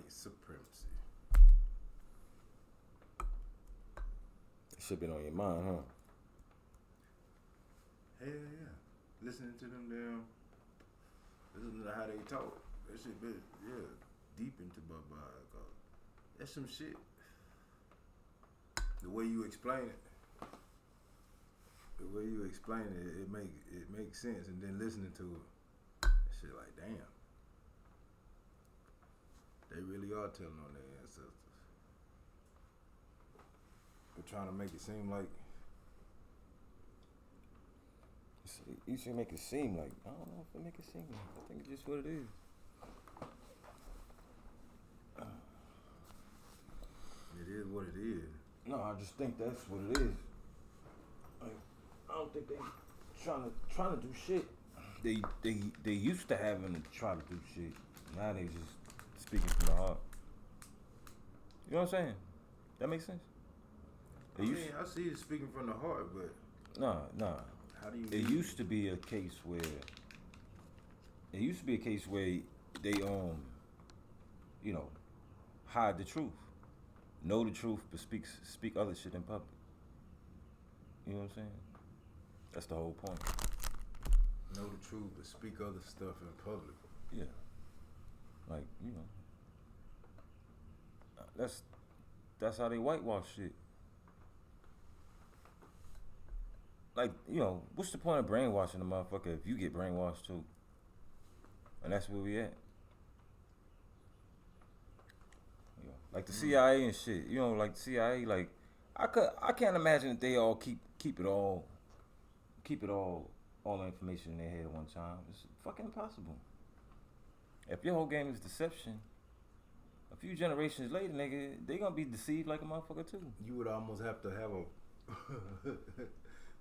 supremacy. It should been on your mind, huh? Hell yeah. Listening to them listening to how they talk. That shit been, deep into my mind. That's some shit. The way you explain it. It makes sense. And then listening to it, that shit like, damn. They really are telling on their ancestors. They're trying to make it seem like. You should make it seem like. I don't know if it make it seem like. I think it's just what it is. It is what it is. No, I just think that's what it is. Like, I don't think they trying to do shit. They used to having to try to do shit. Now they just speaking from the heart. You know what I'm saying? That makes sense. I see it speaking from the heart, but nah. How do you? It used to be a case where they hide the truth, know the truth, but speak other shit in public. You know what I'm saying? That's the whole point. Know the truth, but speak other stuff in public. Yeah, like that's how they whitewash shit. Like, what's the point of brainwashing a motherfucker if you get brainwashed too? And that's where we at. Like the CIA and shit. Like the CIA, like I can't imagine that they all keep all the information in their head at one time. It's fucking impossible. If your whole game is deception, a few generations later, nigga, they gonna be deceived like a motherfucker too. You would almost have to have a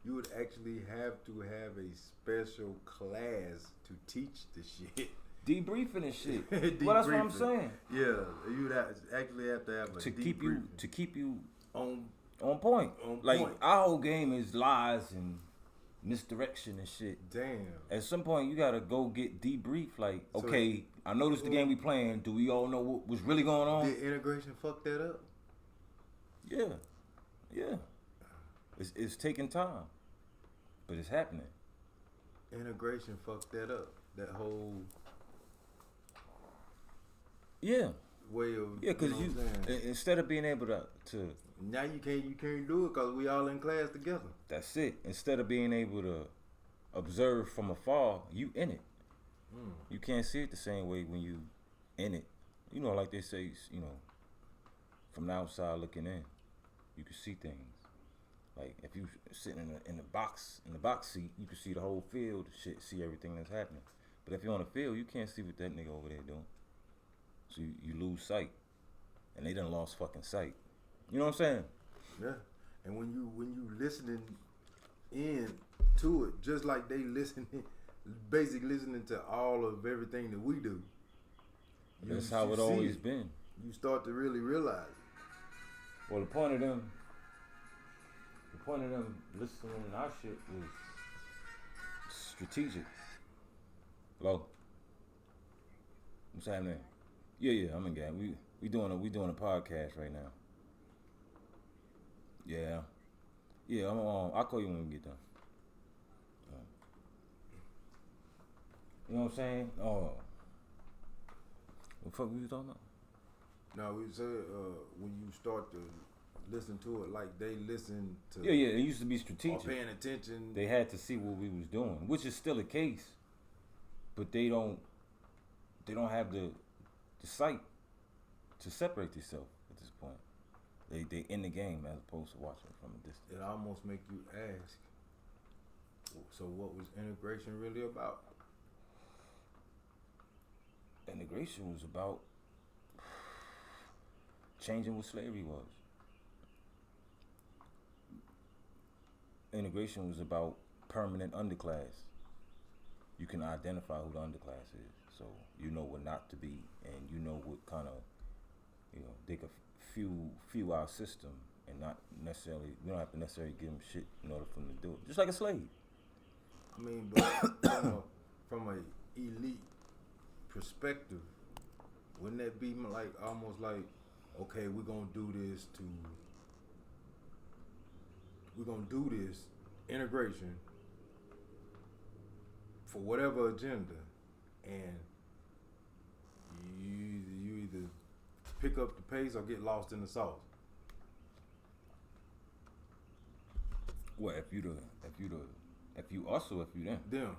you would actually have to have a special class to teach the shit. Debriefing and shit. Well, that's what I'm saying. Yeah, you would actually have to have a to keep you on point. Like point. Our whole game is lies and misdirection and shit. Damn. At some point, you gotta go get debriefed. Like, okay, I noticed the game we playing. Do we all know what was really going on? Did integration fuck that up? Yeah. It's taking time, but it's happening. Integration fucked that up. That whole way of because instead of being able to now you can't do it because we all in class together. That's it. Instead of being able to observe from afar, you in it. You can't see it the same way when you in it. Like they say, from the outside looking in, you can see things. Like if you sitting in the box seat, you can see the whole field, shit, see everything that's happening. But if you're on the field, you can't see what that nigga over there doing. So you lose sight, and they done lost fucking sight. You know what I'm saying? Yeah. And when you listening in to it, just like they basically listening to all of everything that we do. That's how it always been. You start to really realize it. Well, the point of them listening to our shit was strategic. Hello? What's happening? Yeah, I'm in game. We doing a podcast right now. Yeah. I'll call you when we get done. You know what I'm saying? Oh. What the fuck were you talking about? No, we said when you start to listen to it like they listen to. Yeah. It used to be strategic. Or paying attention. They had to see what we was doing, which is still the case. But they don't have the sight to separate themselves at this point. They in the game as opposed to watching from a distance. It almost make you ask, so what was integration really about? Integration was about changing what slavery was. Integration was about permanent underclass. You can identify who the underclass is, so you know what not to be, and you know what kind of, they could fuel our system, and not necessarily, we don't have to necessarily give them shit in order for them to do it. Just like a slave. I mean, but from a elite perspective, Wouldn't that be like almost like, okay, we're gonna do this integration for whatever agenda, and you either pick up the pace or get lost in the sauce. Well, if you them, Them.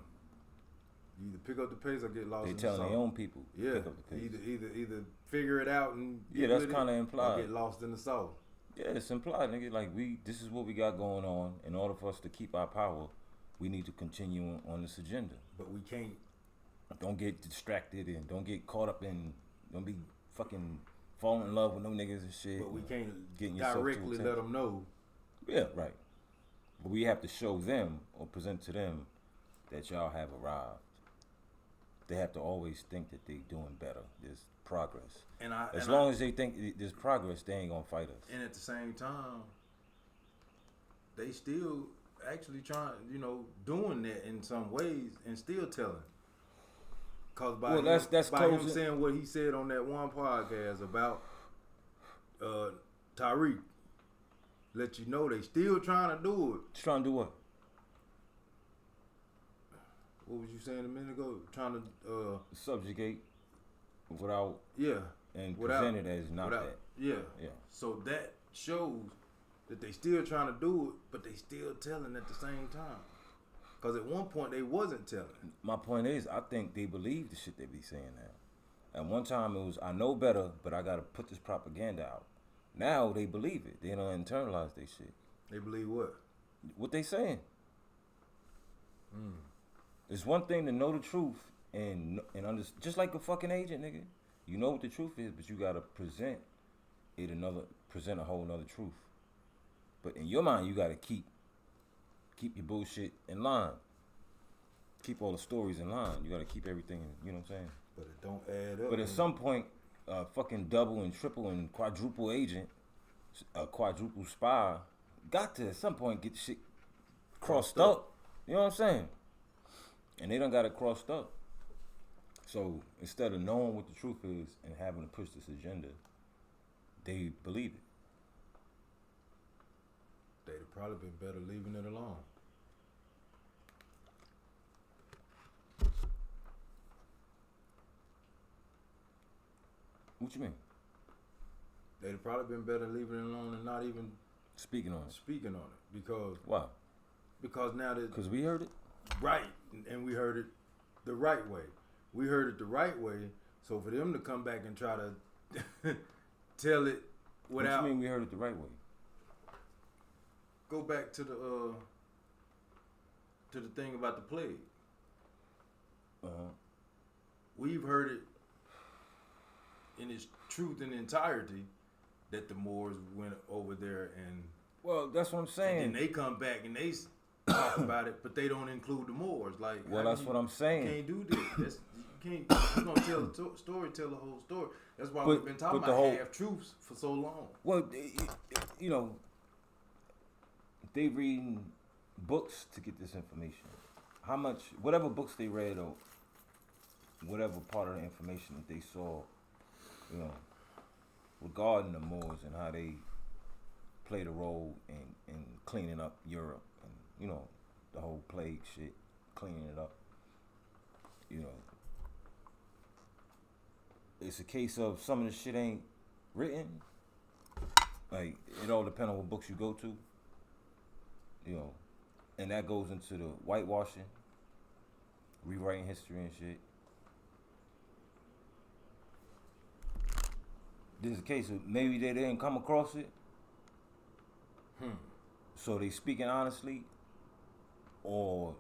You either pick up the pace or get lost they in the telling sauce. their own people. Yeah. Pick up the pace. Either figure it out and Yeah, that's kind of implied. or get lost in the sauce. Yeah, it's implied, nigga. Like this is what we got going on. In order for us to keep our power, we need to continue on this agenda. But we can't. Don't get distracted and don't get caught up in. Don't be fucking falling in love with no niggas and shit. But we can't getting yourself directly let them know. Yeah, right. But we have to show them or present to them that y'all have arrived. They have to always think that they doing better. There's progress. As long as they think there's progress, they ain't gonna fight us. And at the same time, they still actually trying, doing that in some ways and still telling. Cause by him saying what he said on that one podcast about Tariq, let you know they still trying to do it. Trying to do what? What was you saying a minute ago? Trying to subjugate without and present it as not that. Yeah. So that shows that they still trying to do it, but they still telling at the same time. Because at one point they wasn't telling. My point is, I think they believe the shit they be saying now. At one time it was, I know better, but I gotta put this propaganda out. Now they believe it. They don't internalize their shit. They believe what? What they saying. It's one thing to know the truth and understand, just like a fucking agent, nigga. You know what the truth is, but you gotta present a whole nother truth. But in your mind, you gotta keep your bullshit in line. Keep all the stories in line. You gotta keep everything, you know what I'm saying? But it don't add up. But at some point, fucking double and triple and quadruple agent, a quadruple spy, got to at some point get shit crossed up. You know what I'm saying? And they done got it crossed up. So instead of knowing what the truth is and having to push this agenda, they believe it. They'd have probably been better leaving it alone. What you mean? They'd have probably been better leaving it alone and not even speaking on it. Because why? Because now that we heard it right, and we heard it the right way. We heard it the right way. So for them to come back and try to tell it without. What you mean we heard it the right way? Go back to the thing about the plague. We've heard it in its truth and entirety that the Moors went over there and. Well, that's what I'm saying. And then they come back and they talk about it, but they don't include the Moors. Like, well, that's what I'm saying. You can't do this. You can't. You're gonna tell the story, tell the whole story. That's why we've been talking about half truths for so long. Well, they reading books to get this information. Whatever books they read or whatever part of the information that they saw, regarding the Moors and how they played a role in cleaning up Europe and, the whole plague shit, cleaning it up. It's a case of some of the shit ain't written. Like, it all depends on what books you go to. And that goes into the whitewashing, rewriting history and shit. This is a case of maybe they didn't come across it. So they speaking honestly, or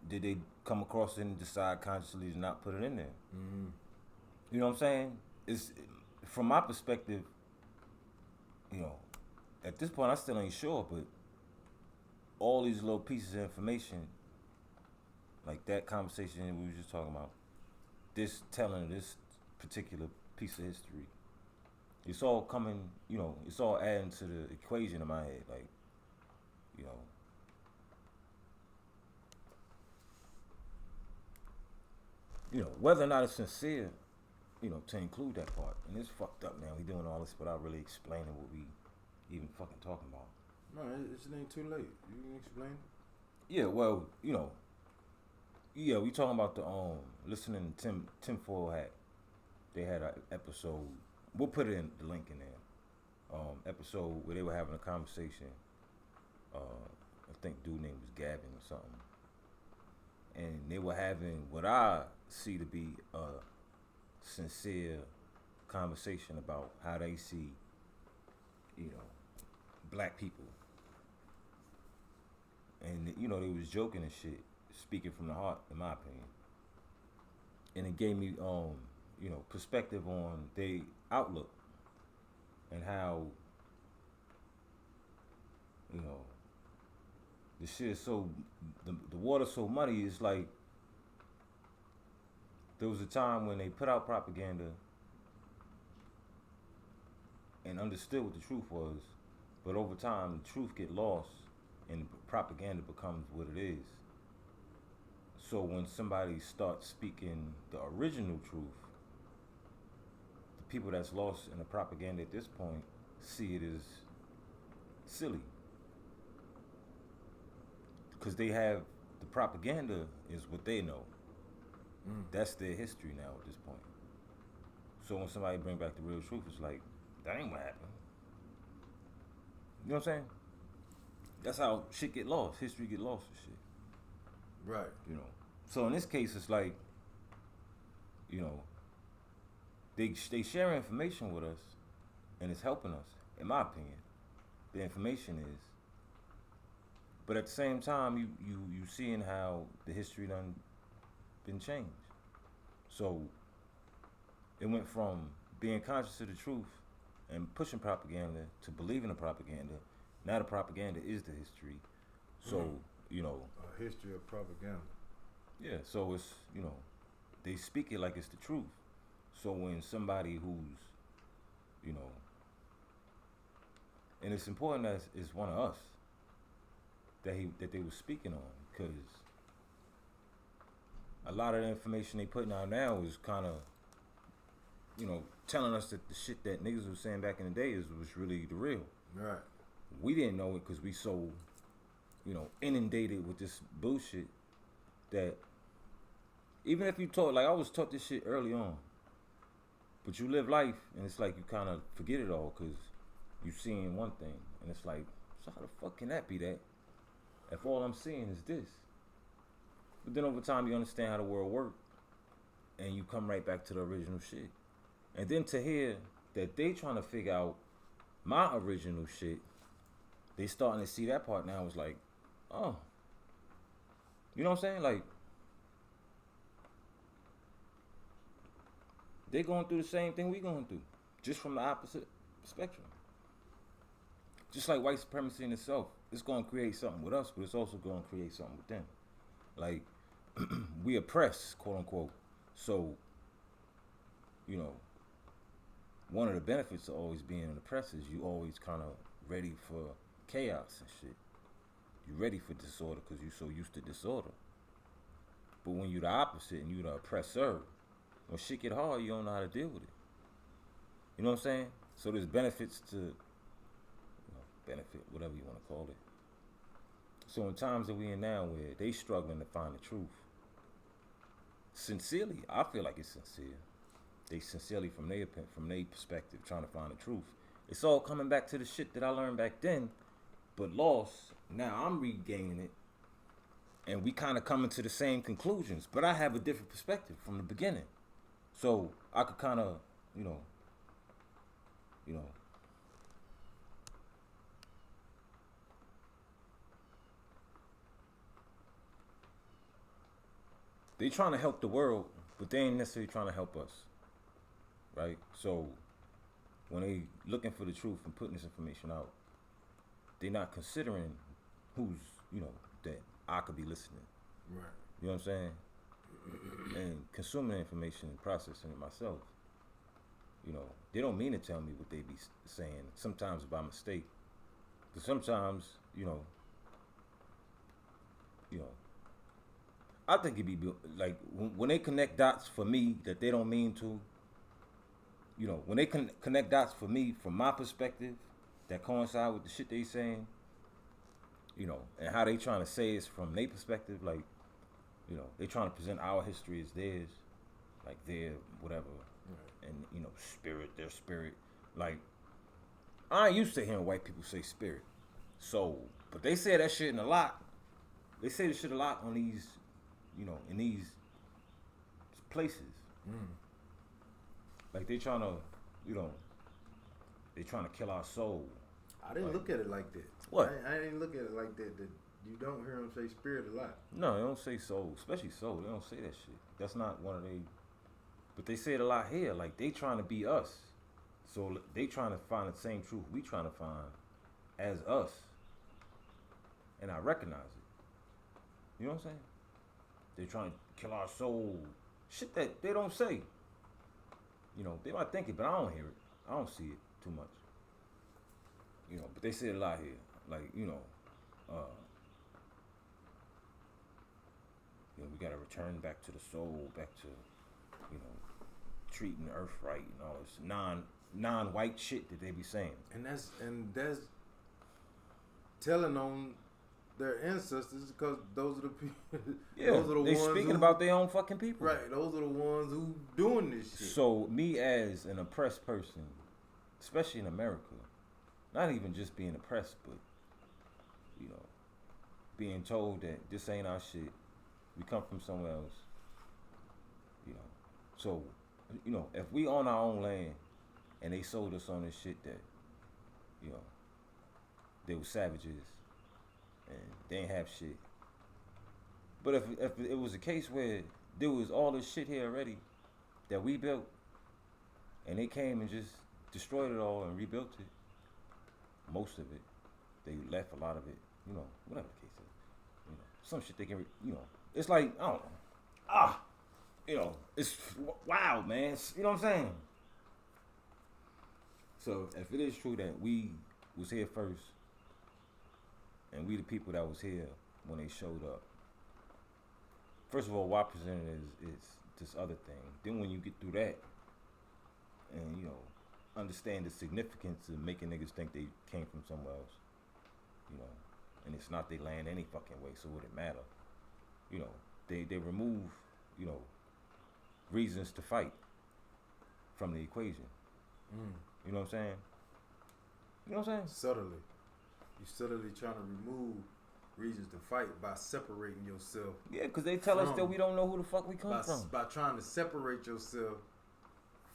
did they come across it and decide consciously to not put it in there? Mm-hmm. You know what I'm saying? It's from my perspective. At this point I still ain't sure, but all these little pieces of information, like that conversation we were just talking about, this telling this particular piece of history, it's all coming, it's all adding to the equation in my head, like, whether or not it's sincere, to include that part. And it's fucked up, man. We doing all this without really explaining what we even fucking talking about. No, it ain't too late. You can explain. Yeah, well, yeah, we talking about the listening to Tim Foyle Hat. They had an episode. We'll put it in the link in there. Episode where they were having a conversation. I think dude name was Gavin or something. And they were having what I see to be a sincere conversation about how they see, black people. And they was joking and shit, speaking from the heart, in my opinion. And it gave me perspective on their outlook and how the shit is so the water's so muddy. It's like there was a time when they put out propaganda and understood what the truth was, but over time the truth get lost and propaganda becomes what it is. So when somebody starts speaking the original truth, the people that's lost in the propaganda at this point see it as silly. Because they have, the propaganda is what they know. That's their history now at this point. So when somebody bring back the real truth, it's like, that ain't what happened. You know what I'm saying? That's how shit get lost. History get lost and shit. Right. So in this case, it's like, they share information with us, and it's helping us, in my opinion. The information is. But at the same time, you seeing how the history done been changed. So it went from being conscious of the truth and pushing propaganda to believing the propaganda. Now the propaganda is the history. So, a history of propaganda. Yeah, so it's, they speak it like it's the truth. So when somebody who's, and it's important that it's one of us that they were speaking on, because a lot of the information they putting out now is kind of, telling us that the shit that niggas was saying back in the day was really the real. Right. We didn't know it because we so, inundated with this bullshit that even if you taught, like I was taught this shit early on, but you live life and it's like you kind of forget it all because you seeing one thing and it's like, so how the fuck can that be that if all I'm seeing is this? But then over time you understand how the world works and you come right back to the original shit. And then to hear that they trying to figure out my original shit, they starting to see that part now. It's like, oh, you know what I'm saying? Like, they going through the same thing we going through, just from the opposite spectrum. Just like white supremacy in itself, it's going to create something with us, but it's also going to create something with them. Like, we oppress, quote unquote. So, one of the benefits of always being an oppressor is you always kind of ready for chaos and shit. You ready for disorder because you so used to disorder. But when you the opposite and you the oppressor, when shit get hard, you don't know how to deal with it. You know what I'm saying? So there's benefits to, benefit, whatever you want to call it. So in times that we in now where they struggling to find the truth, sincerely, I feel like it's sincere. They sincerely, from their perspective, trying to find the truth. It's all coming back to the shit that I learned back then, but lost. Now I'm regaining it, and we kind of coming to the same conclusions. But I have a different perspective from the beginning, so I could kind of, they trying to help the world, but they ain't necessarily trying to help us. Right? So when they looking for the truth and putting this information out, they're not considering who's, that I could be listening. Right. You know what I'm saying? And consuming information and processing it myself. They don't mean to tell me what they be saying. Sometimes by mistake. But sometimes, I think it'd be like when they connect dots for me that they don't mean to, you know, when they can connect dots for me, from my perspective, that coincide with the shit they saying, you know, and how they trying to say it's from their perspective, like, you know, they trying to present our history as theirs, like their whatever, right. And you know, their spirit. Like, I ain't used to hearing white people say spirit, soul, but they say that shit in a lot. They say this shit a lot on these, you know, in these places. Like they trying to, you know, they trying to kill our soul. I didn't look at it like that. What? I didn't look at it like that. That you don't hear them say spirit a lot. No, they don't say soul, especially soul. They don't say that shit. That's not one of they. But they say it a lot here. Like they trying to be us, so they trying to find the same truth we trying to find as us. And I recognize it. You know what I'm saying? They trying to kill our soul. Shit that they don't say. You know, they might think it, but I don't hear it. I don't see it too much. You know, but they say it a lot here. Like, you know, we gotta return back to the soul, back to, you know, treating Earth right and all this non-white shit that they be saying. And that's telling on their ancestors, because those are the people. Yeah, those are the ones speaking about their own fucking people. Right, those are the ones who doing this shit. So me as an oppressed person, especially in America, not even just being oppressed, but you know, being told that this ain't our shit, we come from somewhere else. You know, so you know, if we on our own land and they sold us on this shit that, you know, they were savages and they ain't have shit. But if it was a case where there was all this shit here already that we built, and they came and just destroyed it all and rebuilt it, most of it, they left a lot of it, you know, whatever the case is, you know, some shit they can, you know, it's like, I don't know, you know, it's wild, man, you know what I'm saying? So if it is true that we was here first, and we the people that was here when they showed up, first of all, why present it is this other thing. Then when you get through that, and you know, understand the significance of making niggas think they came from somewhere else, you know, and it's not their land any fucking way, so would it matter? You know, they remove, you know, reasons to fight from the equation. You know what I'm saying? You know what I'm saying? Subtly. You're subtly trying to remove reasons to fight by separating yourself. Yeah, because they tell us that we don't know who the fuck we come from. By trying to separate yourself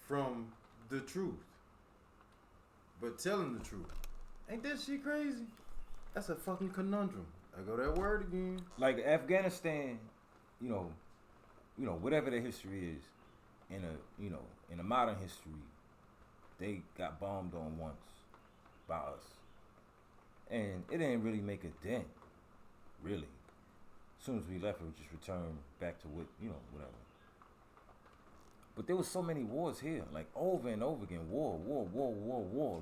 from the truth. But telling the truth. Ain't that shit crazy? That's a fucking conundrum. I go that word again. Like Afghanistan, you know, whatever the history is, in a modern history, they got bombed on once by us. And it didn't really make a dent, really. As soon as we left, it would just return back to what, you know, whatever. But there was so many wars here, like over and over again. War.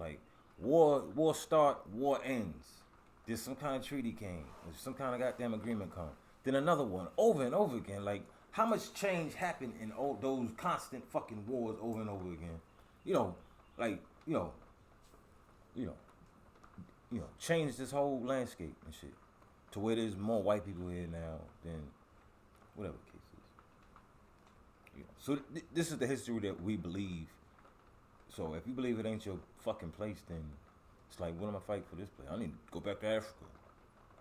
Like, war start, war ends. There's some kind of treaty came. There's some kind of goddamn agreement come. Then another one, over and over again. Like, how much change happened in all those constant fucking wars over and over again? You know, like, you know, change this whole landscape and shit to where there's more white people here now than whatever the case is. You know, so this is the history that we believe. So if you believe it ain't your fucking place, then it's like, what am I fighting for this place? I need to go back to Africa.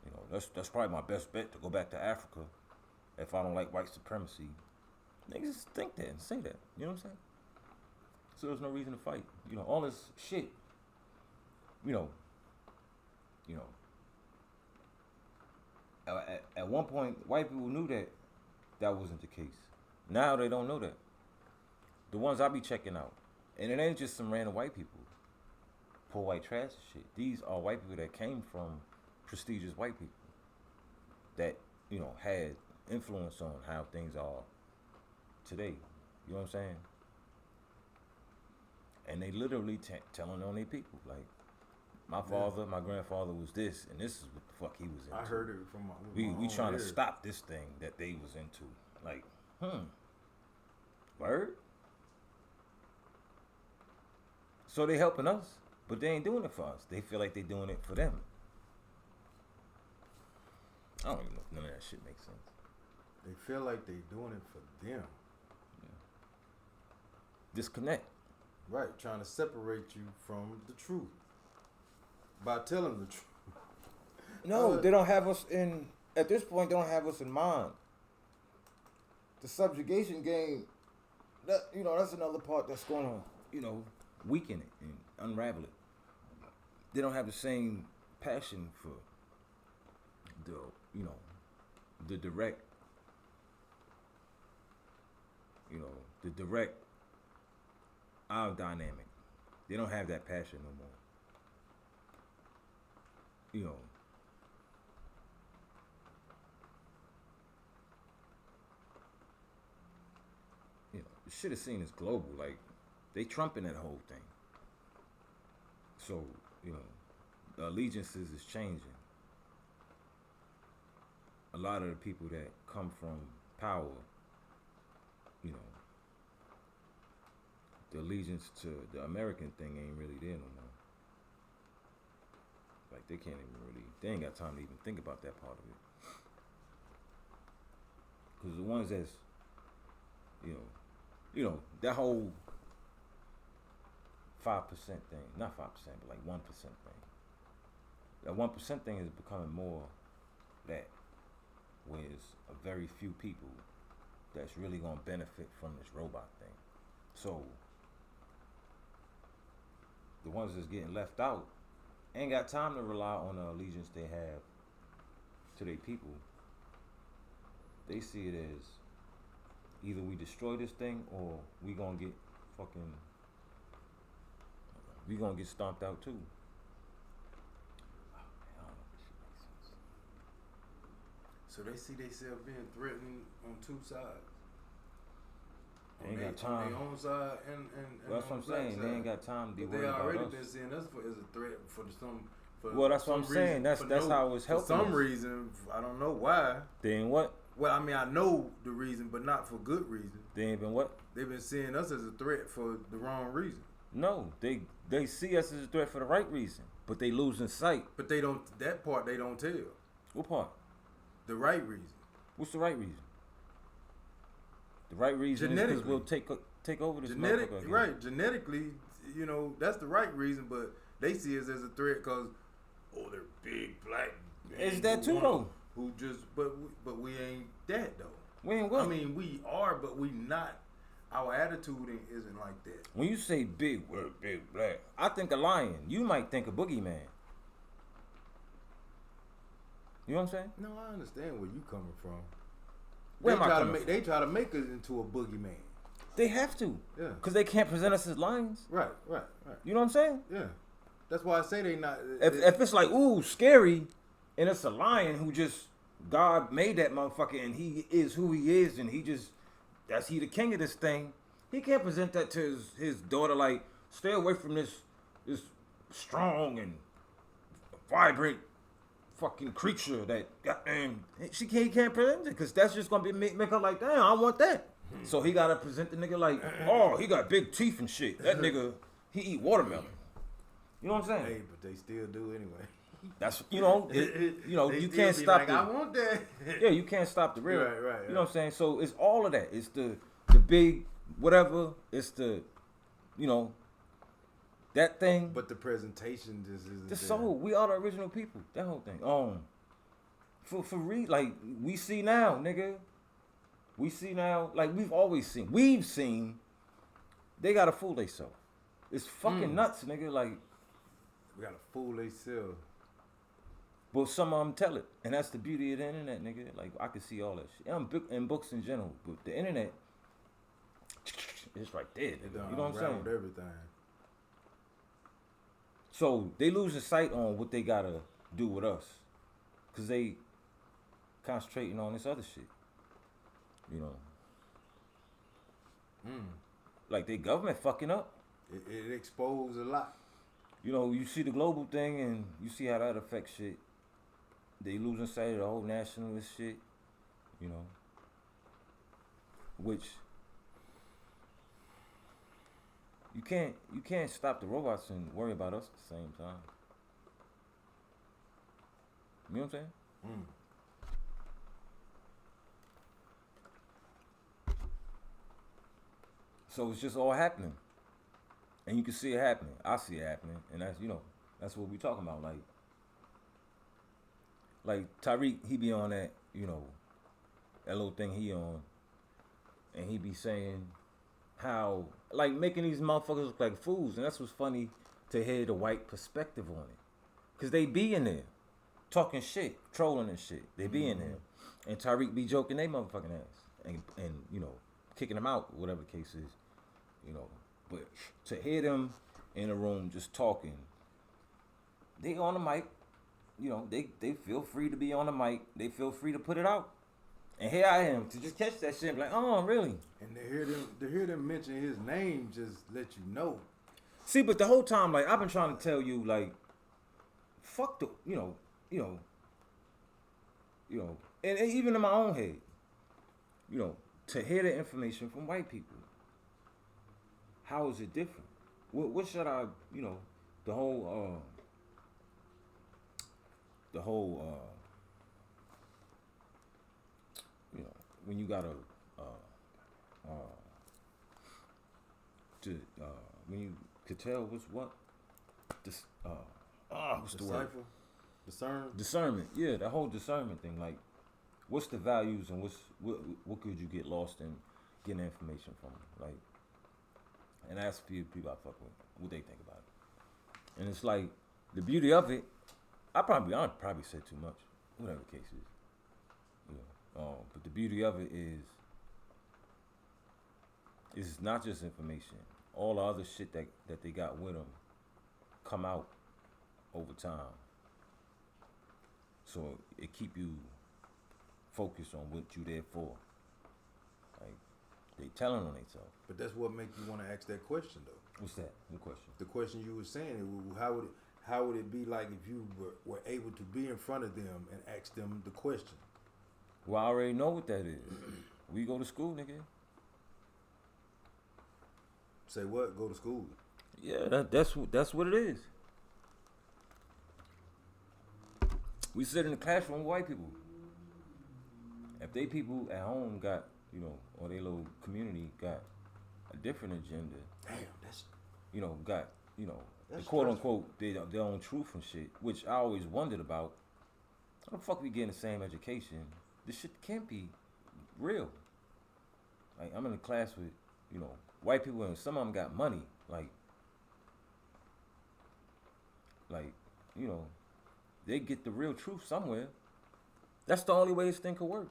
You know, that's probably my best bet, to go back to Africa if I don't like white supremacy. Niggas think that and say that. You know what I'm saying? So there's no reason to fight. You know, all this shit. You know. At one point, white people knew that wasn't the case. Now they don't know that. The ones I be checking out, and it ain't just some random white people, poor white trash shit. These are white people that came from prestigious white people that, you know, had influence on how things are today. You know what I'm saying? And they literally telling on their people, like, my father, my grandfather was this, and this is what the fuck he was into. I heard it from my we trying to stop this thing that they was into. Like, word? So they helping us, but they ain't doing it for us. They feel like they doing it for them. I don't even know if none of that shit makes sense. They feel like they doing it for them. Yeah. Disconnect. Right, trying to separate you from the truth by telling the truth. No, they don't have us in. At this point, they don't have us in mind. The subjugation game, that's another part that's going to, weaken it and unravel it. They don't have the same passion for the direct, our dynamic. They don't have that passion no more. The shit is seen as global. Like, they trumping that whole thing. So, the allegiances is changing. A lot of the people that come from power, the allegiance to the American thing ain't really there no more. Like, they ain't got time to even think about that part of it. Because the ones that's, that whole 5% thing, not 5%, but like 1% thing. That 1% thing is becoming more that, where it's a very few people that's really gonna benefit from this robot thing. So the ones that's getting left out ain't got time to rely on the allegiance they have to their people. They see it as either we destroy this thing or we gonna get stomped out too. I don't know if this shit makes sense. So they see themselves being threatened on two sides. They ain't got time. On their own side and well, that's what I'm saying. Side. They ain't got time to be worried about us. They already been seeing us as a threat for some. Well, that's what I'm saying. That's how it's helping. For some reason, I don't know why. They ain't what? Well, I mean, I know the reason, but not for good reason. They ain't been what? They've been seeing us as a threat for the wrong reason. No, they see us as a threat for the right reason, but they losing sight. But they don't. That part they don't tell. What part? The right reason. What's the right reason? The right reason is because we'll take over this motherfucker again. Right, genetically, that's the right reason, but they see us as a threat because, they're big black men. Is that too though? Who just, but we ain't that though. We ain't what? I mean, we are, but we not. Our attitude isn't like that. When you say big, we're big black. I think a lion. You might think a boogeyman. You know what I'm saying? No, I understand where you coming from. They try to make us into a boogeyman. They have to. Yeah. Because they can't present us as lions. Right. You know what I'm saying? Yeah. That's why I say they not. If it's like, ooh, scary, and it's a lion who just, God made that motherfucker and he is who he is and he the king of this thing. He can't present that to his daughter like, stay away from this strong and vibrant fucking creature that goddamn he can't present it because that's just gonna make her like, damn, I want that. So he gotta present the nigga like, oh, he got big teeth and shit. That nigga, he eat watermelon. You know what I'm saying? Hey, but they still do anyway. That's you can't stop like, I want that. Yeah, you can't stop the real. Right. You know what I'm saying? So it's all of that. It's the big whatever. It's the that thing. But the presentation just isn't. The soul. We are the original people. That whole thing. For real, like we see now, nigga. We see now, like we've seen. They gotta fool themselves. It's fucking nuts, nigga. Like we gotta fool themselves. But some of them tell it, and that's the beauty of the internet, nigga. Like I can see all that shit, and books in general. But the internet, it's right there. Nigga. You know what I'm saying? Everything. So they losing sight on what they gotta do with us, cause they concentrating on this other shit. Like they government fucking up. It exposed a lot. You see the global thing, and you see how that affects shit. They losing sight of the whole nationalist shit, which, You can't stop the robots and worry about us at the same time. You know what I'm saying? So it's just all happening. And you can see it happening. I see it happening. And that's what we talking about. Like Tariq, he be on that, that little thing he on. And he be saying how, like, making these motherfuckers look like fools. And that's what's funny to hear the white perspective on it. Because they be in there talking shit, trolling and shit. They be in there. And Tariq be joking they motherfucking ass. And kicking them out, whatever the case is. But to hear them in a room just talking, they on the mic, they feel free to be on the mic. They feel free to put it out. And here I am to just catch that shit and be like, oh, really? And to hear them mention his name just let you know. See, but the whole time, like, I've been trying to tell you, like, fuck the, and even in my own head, to hear the information from white people. How is it different? What should I, the whole, when you gotta, when you could tell what's what, this, what's the word? Discernment. Yeah, the whole discernment thing. Like, what's the values and what could you get lost in getting information from? Like, and ask a few people I fuck with what they think about it. And it's like, the beauty of it, I probably said too much, whatever the case is. But the beauty of it is it's not just information. All the other shit that they got with them come out over time. So it keep you focused on what you there for. Like, they telling on themselves. But that's what make you want to ask that question, though. What's that? What question? The question you were saying, how would it be like if you were able to be in front of them and ask them the question? Well, I already know what that is. We go to school, nigga. Say what? Go to school? Yeah, that's what it is. We sit in the classroom with white people. If they people at home got, or they little community got a different agenda. Damn, that's... got, the quote unquote, their own truth and shit, which I always wondered about. How the fuck we getting the same education? This shit can't be real. Like, I'm in a class with, white people, and some of them got money. Like, they get the real truth somewhere. That's the only way this thing could work.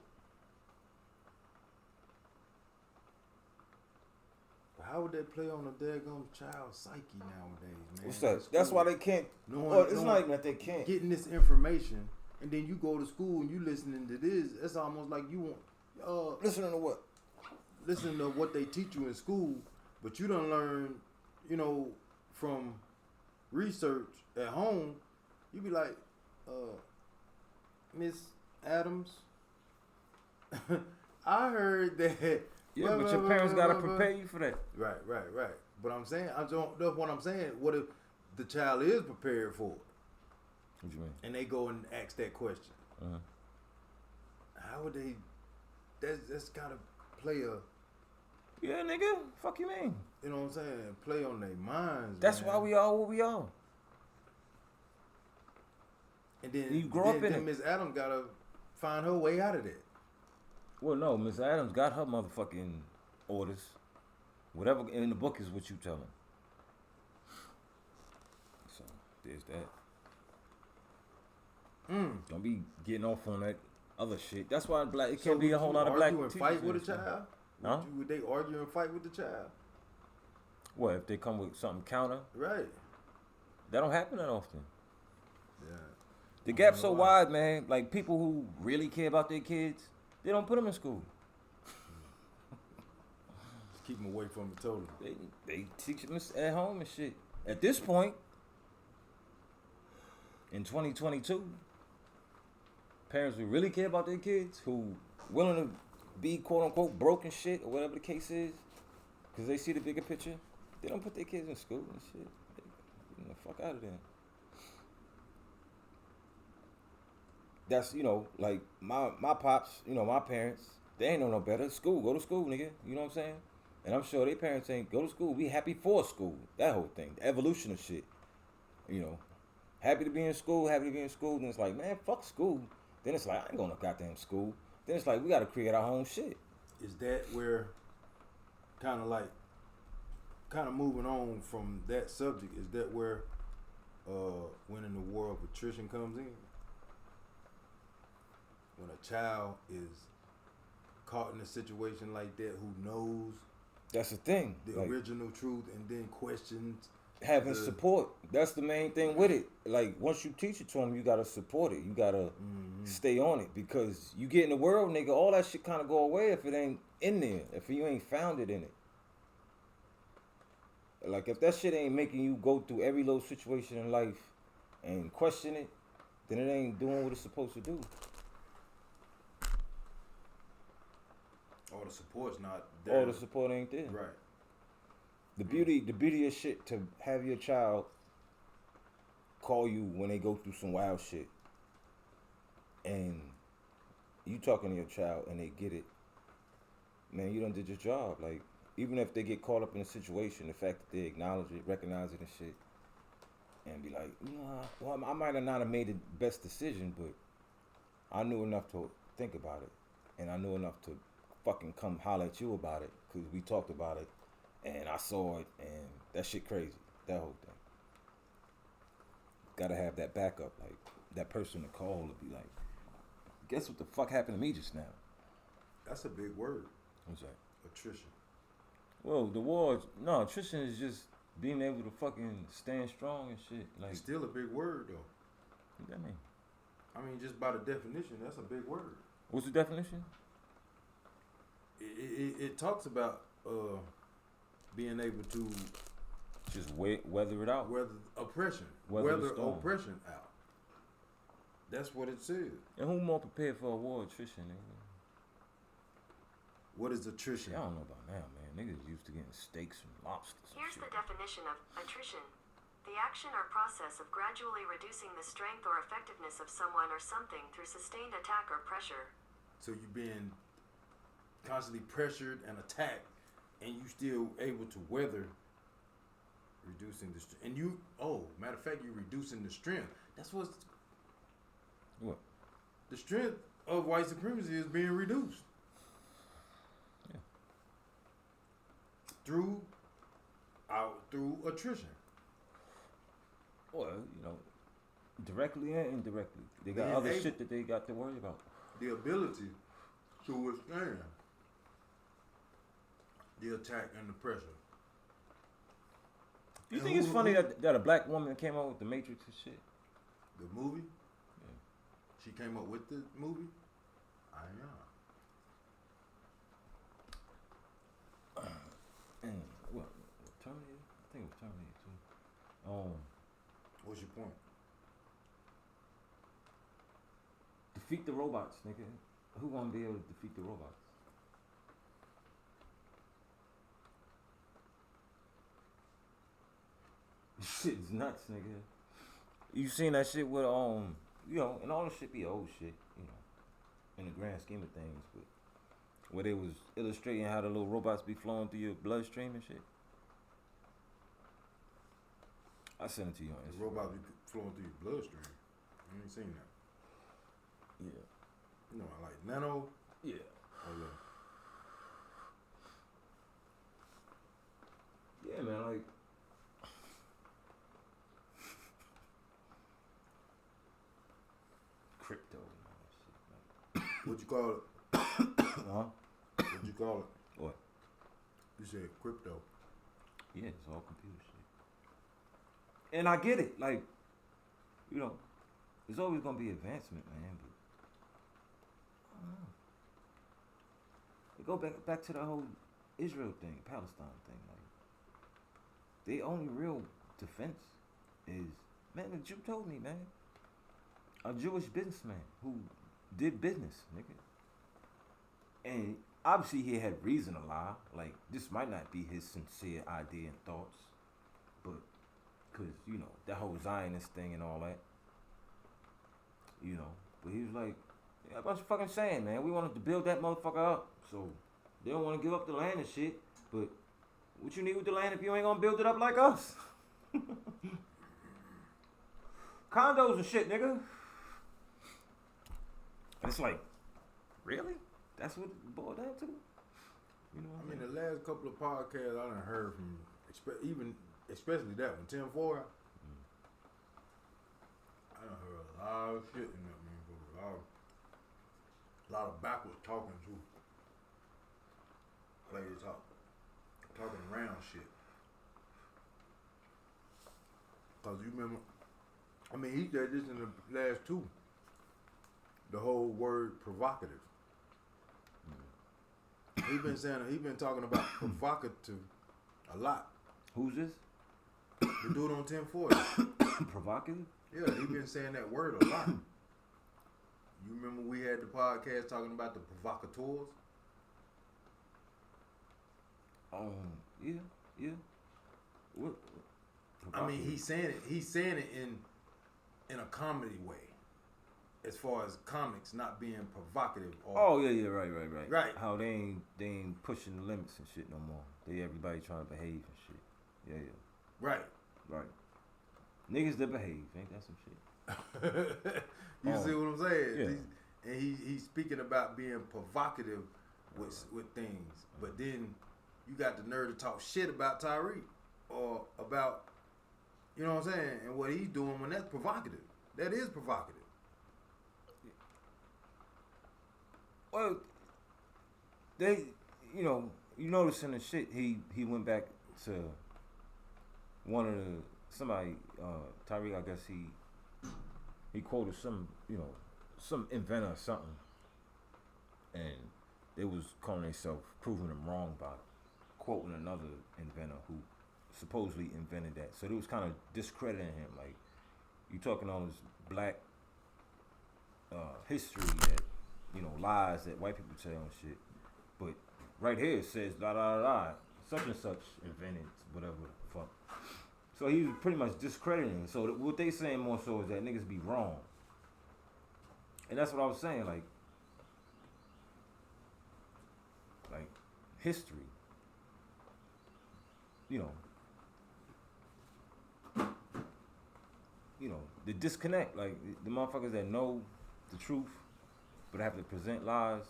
How would that play on a daggone child's psyche nowadays, man? What's that? That's why they can't. It's not even that they can't. Getting this information, and then you go to school and you listening to this. It's almost like you want listening to what? Listening to what they teach you in school, but you don't learn, from research at home. You be like, Miss Adams, I heard that. Yeah, but your parents gotta prepare you for that. Right. But that's what I'm saying. What if the child is prepared for it? What you mean? And they go and ask that question. Uh-huh. How would they? That's gotta play a. Yeah, nigga. Fuck you mean? You know what I'm saying? Play on their minds. That's man. why we are what we are. And then you grow up in it. Miss Adams gotta find her way out of that. Well, no, Miss Adams got her motherfucking orders. Whatever in the book is what you tell them. So there's that. Don't be getting off on that other shit. That's why it can't be a whole lot of black teachers. Fight with a child? Huh? Would they argue and fight with the child? What if they come with something counter? Right. That don't happen that often. Yeah. The gap's so wide, man. Like, people who really care about their kids, they don't put them in school. Just keep them away from it totally. They teach them at home and shit. At this point, in 2022, parents who really care about their kids, who willing to be quote unquote broken shit or whatever the case is, because they see the bigger picture, They don't put their kids in school and shit. Get the fuck out of there. That's, like my pops, my parents, they ain't know no better. School, go to school, nigga. You know what I'm saying? And I'm sure their parents ain't go to school. We happy for school. That whole thing. The evolution of shit. Happy to be in school, happy to be in school. Then it's like, man, fuck school. Then it's like, I ain't going to goddamn school. Then it's like, we got to create our own shit. Is that where, kind of moving on from that subject, is that where when in the war of attrition comes in? When a child is caught in a situation like that, who knows that's the thing, the original truth, and then questions having support. That's the main thing with it. Like, once you teach it to them, you gotta support it. You gotta stay on it, because you get in the world, nigga, all that shit kind of go away if it ain't in there, if you ain't founded in it. Like, if that shit ain't making you go through every little situation in life and question it, then it ain't doing what it's supposed to do. All the support's not there. All the support ain't there. Right. The beauty of shit to have your child call you when they go through some wild shit, and you talking to your child and they get it, man, you done did your job. Like, even if they get caught up in a situation, the fact that they acknowledge it, recognize it and shit, and be like, well, I might have not have made the best decision, but I knew enough to think about it, and I knew enough to fucking come holler at you about it, because we talked about it, and I saw it, and that shit crazy, that whole thing. Gotta have that backup, like, that person to call to be like, guess what the fuck happened to me just now? That's a big word. What's that? Attrition. Well, attrition is just being able to fucking stand strong and shit. Like, it's still a big word, though. What that mean? I mean, just by the definition, that's a big word. What's the definition? It talks about being able to just weather it out. Weather oppression. Weather oppression out. That's what it says. And who more prepared for a war attrition, nigga? What is attrition? I don't know about now, man. Niggas used to getting steaks and lobsters. Here's the definition of attrition. The action or process of gradually reducing the strength or effectiveness of someone or something through sustained attack or pressure. So you're being constantly pressured and attacked, and you still able to weather reducing the strength. And matter of fact, you're reducing the strength. That's what the strength of white supremacy is being reduced. Yeah. Through attrition. Well, directly and indirectly. They got other shit that they got to worry about. The ability to withstand the attack and the pressure. Do you think it's funny that a black woman came out with the Matrix and shit? The movie? Yeah. She came up with the movie? I know. And what Terminator? I think it was Terminator too. What's your point? Defeat the robots, nigga. Who gonna be able to defeat the robots? Shit's nuts, nigga. You seen that shit with and all the shit be old shit, in the grand scheme of things, but where they was illustrating how the little robots be flowing through your bloodstream and shit. I sent it to you on Instagram. The robots be flowing through your bloodstream. You ain't seen that. Yeah. Like nano. Yeah. Oh yeah. Yeah, man, like. Crypto and all that shit. Like. What you call it? Huh? What you call it? What? You said crypto. Yeah, it's all computer shit. And I get it, like, there's always gonna be advancement, man, but I don't know. Go back to the whole Israel thing, Palestine thing, like, the only real defense is, man, the Jew told me, man, a Jewish businessman who did business, nigga. And obviously he had reason to lie. Like, this might not be his sincere idea and thoughts, but because, you know, that whole Zionist thing and all that, you know. But he was like, yeah, I was fucking saying, man, we wanted to build that motherfucker up, so they don't want to give up the land and shit, but what you need with the land if you ain't gonna build it up like us? Condos and shit, nigga. And it's like, really? That's what it boiled down to? You know what I mean? The last couple of podcasts I done heard from, especially that one, 10-4, I done heard a lot of shit in that motherfucker. A lot of backwards talking too. Players talking around shit. Cause you remember, he said this in the last two. The whole word provocative. He been talking about provocative a lot. Who's this? The dude on 10-4. Provocative? Yeah, he been saying that word a lot. You remember we had the podcast talking about the provocateurs? Yeah. What? He's saying it in a comedy way. As far as comics not being provocative. Right. Right. How they ain't pushing the limits and shit no more. Everybody trying to behave and shit. Yeah. Right. Niggas that behave, ain't that some shit? You see what I'm saying? Yeah. And he's speaking about being provocative with things, but then you got the nerve to talk shit about Tyreek or about, you know what I'm saying, and what he's doing when that's provocative. That is provocative. Well, they, you notice in the shit, he went back to somebody, Tyreek, I guess he quoted some inventor or something, and they was calling themselves proving him wrong by quoting another inventor who supposedly invented that. So they was kind of discrediting him, like, you talking all this black history that, lies that white people tell and shit. But right here it says such and such invented whatever the fuck. So he was pretty much discrediting. So what they saying more so is that niggas be wrong. And that's what I was saying, like history. The disconnect, like the motherfuckers that know the truth but have to present lies,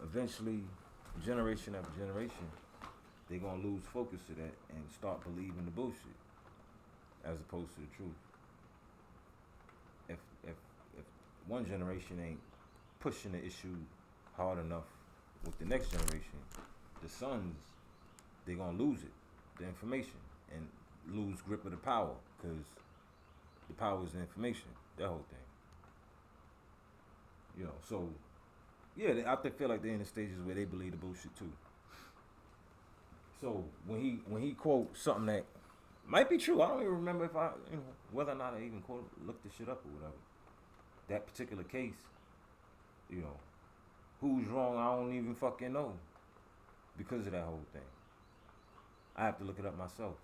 eventually, generation after generation, they gonna lose focus to that and start believing the bullshit as opposed to the truth. If one generation ain't pushing the issue hard enough with the next generation, the sons, they gonna lose it, the information, and lose grip of the power, because the power is the information, that whole thing. So, yeah, I feel like they're in the stages where they believe the bullshit too. So when he quotes something that might be true, I don't even remember if whether or not I even looked this shit up or whatever. That particular case, who's wrong, I don't even fucking know because of that whole thing. I have to look it up myself.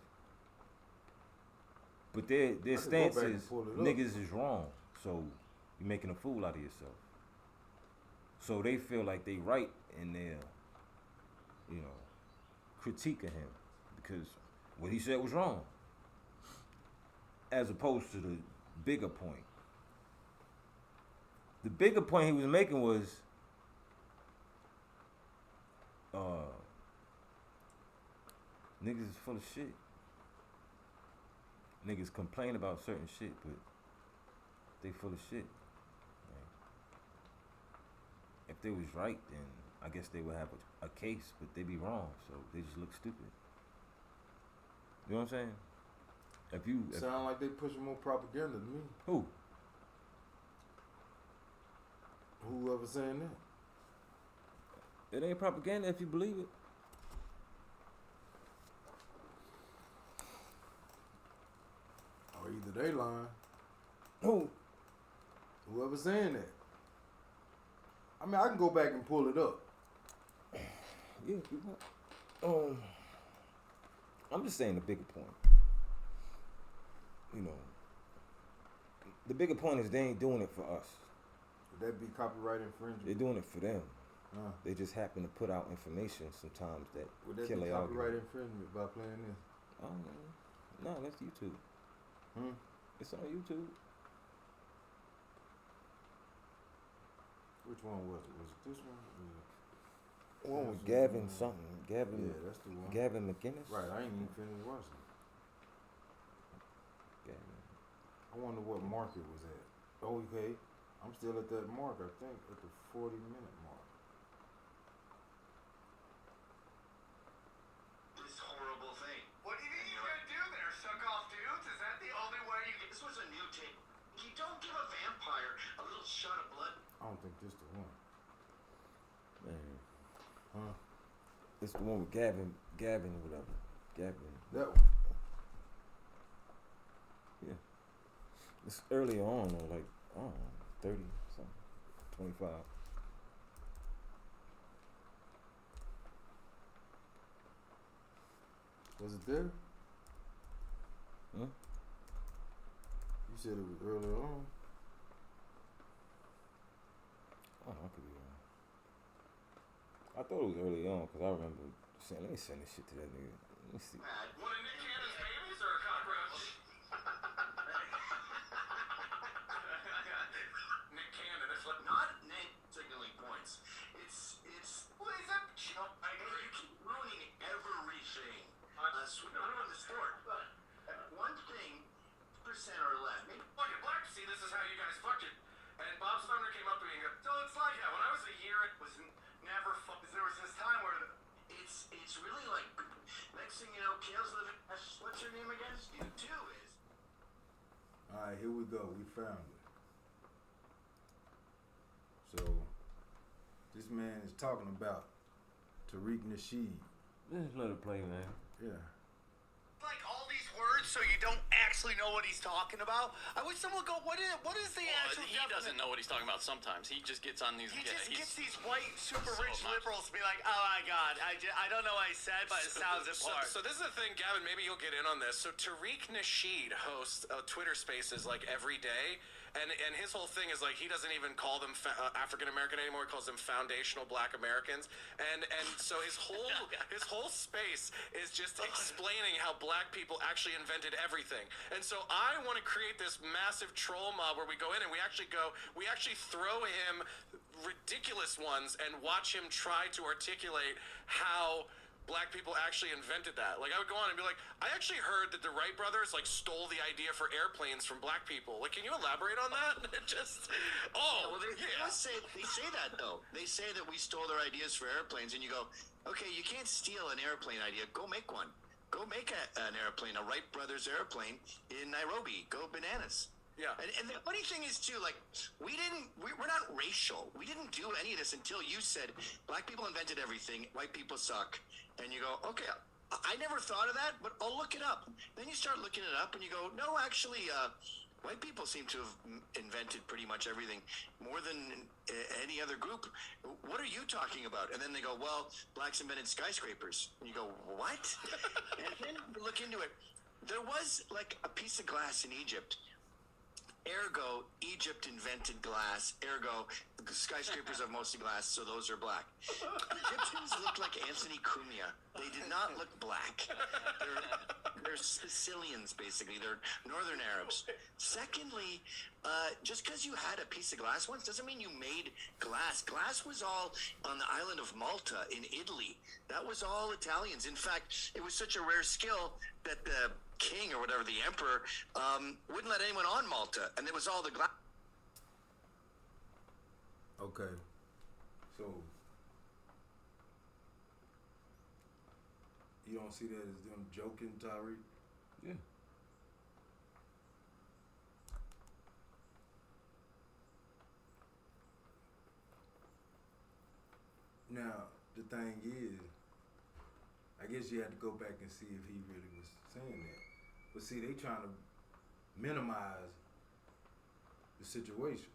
But their stance is niggas is wrong, so you're making a fool out of yourself. So they feel like they right in their, critique of him because what he said was wrong. As opposed to the bigger point. The bigger point he was making was niggas is full of shit. Niggas complain about certain shit, but they full of shit. If they was right, then I guess they would have a case, but they be wrong, so they just look stupid. You know what I'm saying? Sound like they pushing more propaganda than me. Who? Whoever saying that? It ain't propaganda if you believe it. Or either they lying. Who? Whoever saying that. I can go back and pull it up. Yeah. I'm just saying the bigger point. You know, the bigger point is they ain't doing it for us. Would that be copyright infringement? They're doing it for them. They just happen to put out information sometimes that would that be copyright infringement by playing this? I don't know. No, that's YouTube. It's on YouTube. Which one was it? Was it this one? One with Gavin something. Gavin. Yeah, that's the one. Gavin McInnes. Right, I ain't even finished watching it. Gavin. I wonder what mark it was at. Oh, okay. I'm still at that mark, I think, at the 40-minute mark. This horrible thing. What do you mean you're gonna do there? Suck off dudes? Is that the only way you get? This was a new tape. You don't give a vampire a little shot of blood. I don't think this the one. Man. It's the one with Gavin, whatever. Gavin. That one. Yeah. It's earlier on, though, like, I don't know, 30 something, 25. Was it there? Huh? You said it was earlier on. Oh, I could be wrong. I thought it was early on because I remember saying, let me send this shit to that nigga. Let me see. One of Nick Cannon's babies or a cockroach? Nick Cannon, it's like not name signaling points. It's what is that? I know you keep ruining everything. Sweep it on the store. One thing, percent or less. Fuck it, Black. See, this is how you guys fucked it. And Bob Sumner came up to me and goes, so it's like that. When I was a year, it was never fun. There was this time where it's really like, next thing you know, Kale's living, what's her name again? You too is. Alright, here we go. We found it. So, this man is talking about Tariq Nasheed. Just let it play, man. Yeah. Like all these words so you don't actually know what he's talking about. I wish someone would go, what is the actual He doesn't know what he's talking about sometimes. He just gets on these... He just gets these white super so rich obnoxious. liberals to be like, oh my god, I don't know what I said, but it sounds important. So this is the thing, Gavin, maybe you'll get in on this. So Tariq Nasheed hosts Twitter Spaces like every day. And his whole thing is like he doesn't even call them African American anymore. He calls them foundational Black Americans. And so his whole space is just explaining how Black people actually invented everything. And so I want to create this massive troll mob where we go in and we actually throw him ridiculous ones and watch him try to articulate how Black people actually invented that. Like, I would go on and be like, I actually heard that the Wright brothers, like, stole the idea for airplanes from Black people. Like, can you elaborate on that? They say that, though. They say that we stole their ideas for airplanes, and you go, okay, you can't steal an airplane idea. Go make one. Go make an airplane, a Wright brothers airplane in Nairobi. Go bananas. Yeah. And the funny thing is, too, like, we're not racial. We didn't do any of this until you said Black people invented everything, white people suck. And you go, okay, I never thought of that, but I'll look it up. Then you start looking it up and you go, no, actually, white people seem to have invented pretty much everything more than any other group. What are you talking about? And then they go, well, Blacks invented skyscrapers. And you go, what? And then you look into it. There was like a piece of glass in Egypt. Ergo, Egypt invented glass. Ergo, skyscrapers have mostly glass, so those are Black. Egyptians look like Anthony Cumia. They did not look Black. They're Sicilians, basically. They're Northern Arabs. Secondly, just because you had a piece of glass once doesn't mean you made glass. Glass was all on the island of Malta in Italy. That was all Italians. In fact, it was such a rare skill that the king or whatever, the emperor, wouldn't let anyone on Malta, and it was all the glass. Okay, so you don't see that as them joking, Tariq? Yeah. Now, the thing is, I guess you had to go back and see if he really was saying that. But see, they trying to minimize the situation.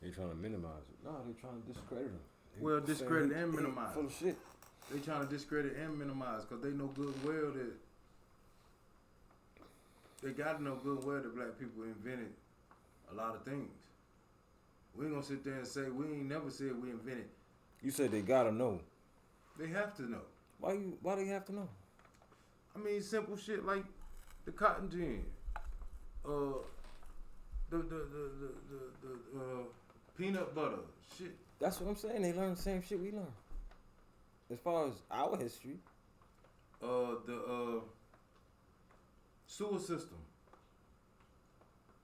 They trying to minimize it. No, they trying to discredit him. Well, discredit and minimize. Full of shit. They trying to discredit and minimize because they know good well that they gotta know good well that black people invented a lot of things. We ain't gonna sit there and say we ain't never said we invented. You said they gotta know. They have to know. Why they have to know? I mean, simple shit like the cotton gin, the peanut butter shit. That's what I'm saying. They learn the same shit we learn. As far as our history. The sewer system.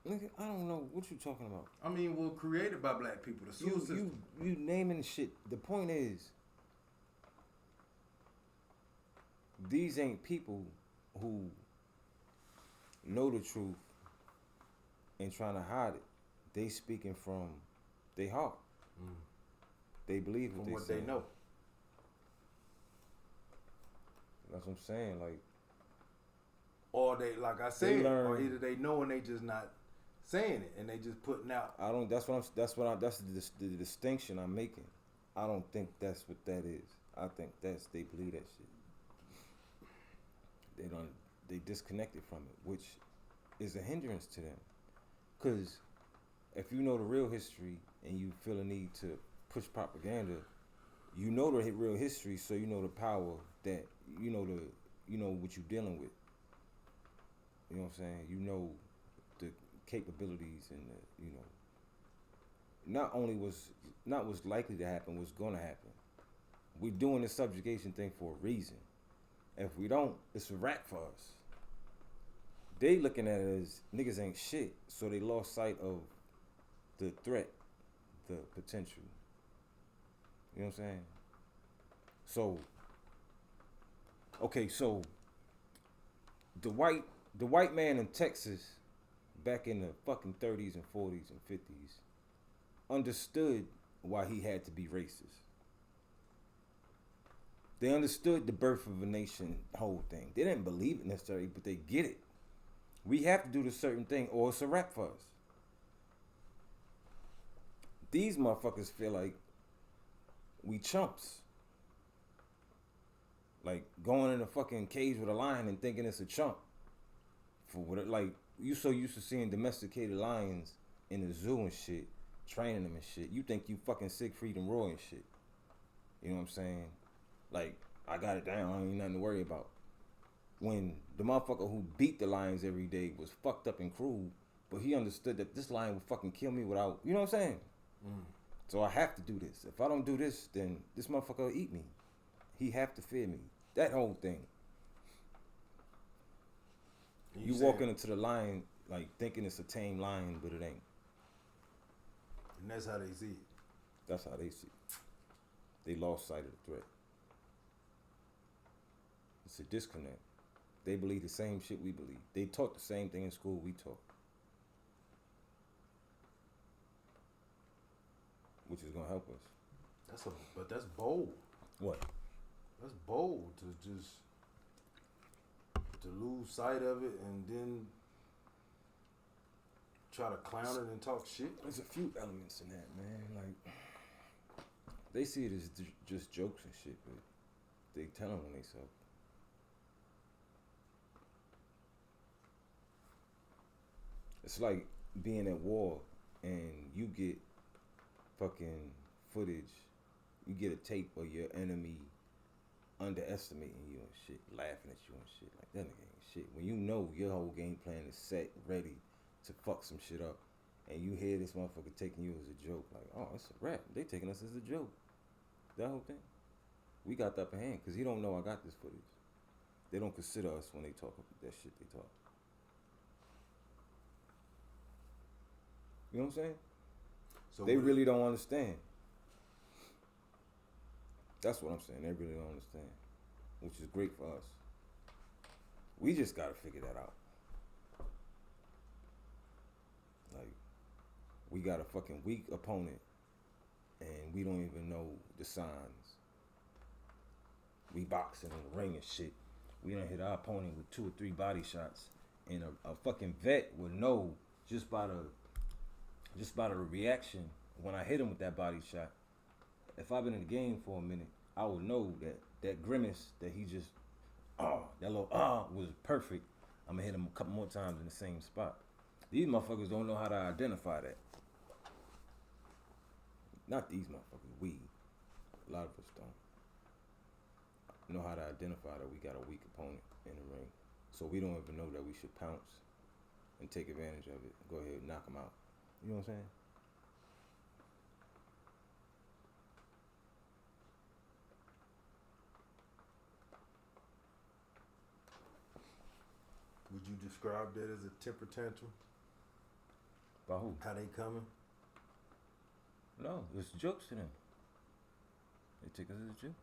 Nigga, I don't know what you talking about. I mean, well, created by black people. The sewer system. You naming shit. The point is, these ain't people who know the truth and trying to hide it. They speaking from their heart. They believe from what they know. That's what I'm saying. Like, or they, like I said, or either they know and they just not saying it and they just putting out. That's the distinction I'm making. I don't think that's what that is. I think they believe that shit. They disconnected from it, which is a hindrance to them. Cause if you know the real history and you feel a need to push propaganda, you know the real history, so you know the power that you know what you're dealing with. You know what I'm saying? You know the capabilities and not what's likely to happen, what's gonna happen. We're doing the subjugation thing for a reason. If we don't, it's a wrap for us. They looking at it as niggas ain't shit, so they lost sight of the threat, the potential. You know what I'm saying? So, okay, so the white man in Texas back in the fucking 30s and 40s and 50s understood why he had to be racist. They understood the birth of a nation whole thing. They didn't believe it necessarily, but they get it. We have to do this certain thing or it's a wrap for us. These motherfuckers feel like we chumps. Like going in a fucking cage with a lion and thinking it's a chump. For what, like, you so used to seeing domesticated lions in the zoo and shit, training them and shit. You think you fucking Siegfried and Roy and shit. You know what I'm saying? Like, I got it down, I ain't nothing to worry about. When the motherfucker who beat the lions every day was fucked up and cruel, but he understood that this lion would fucking kill me without, you know what I'm saying? So I have to do this. If I don't do this, then this motherfucker will eat me. He have to fear me. That whole thing. You walking into the lion like thinking it's a tame lion, but it ain't. And that's how they see it. That's how they see it. They lost sight of the threat. It's a disconnect. They believe the same shit we believe. They taught the same thing in school we taught. Which is gonna help us. But that's bold. What? That's bold to lose sight of it and then try to clown it and talk shit. There's a few elements in that, man. Like, they see it as just jokes and shit, but they tell them when they suck. It's like being at war and you get fucking footage, you get a tape of your enemy underestimating you and shit, laughing at you and shit. Like, that nigga ain't shit. When you know your whole game plan is set, ready to fuck some shit up, and you hear this motherfucker taking you as a joke, like, oh, it's a rap. They taking us as a joke. That whole thing. We got the upper hand because he don't know I got this footage. They don't consider us when they talk that shit they talk. You know what I'm saying? So they really don't understand. That's what I'm saying. They really don't understand. Which is great for us. We just gotta figure that out. Like, we got a fucking weak opponent and we don't even know the signs. We boxing in the ring and shit. We done hit our opponent with 2 or 3 body shots. And a fucking vet would know just by the reaction when I hit him with that body shot. if I've been in the game for a minute, I would know that grimace that he just, that little was perfect. I'm gonna hit him a couple more times in the same spot. These motherfuckers don't know how to identify that. Not these motherfuckers, we. A lot of us don't know how to identify that we got a weak opponent in the ring. So we don't even know that we should pounce and take advantage of it. Go ahead and knock them out. You know what I'm saying? Would you describe that as a temper tantrum? By who? How they coming? No, it's jokes to them. They take us as a joke.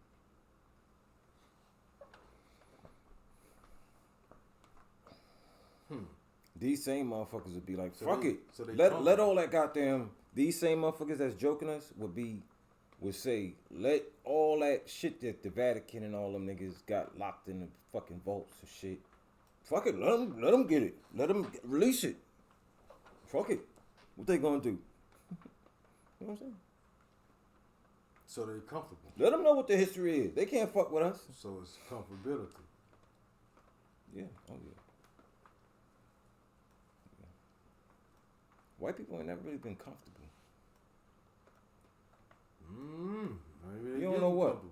These same motherfuckers would be like, fuck it. So let all that goddamn, these same motherfuckers that's joking us would say, let all that shit that the Vatican and all them niggas got locked in the fucking vaults and shit. Fuck it, let them get it. Let them release it. Fuck it. What they gonna do? You know what I'm saying? So they're comfortable. Let them know what the history is. They can't fuck with us. So it's comfortability. Yeah. Oh yeah. White people ain't never really been comfortable. Maybe you don't know what.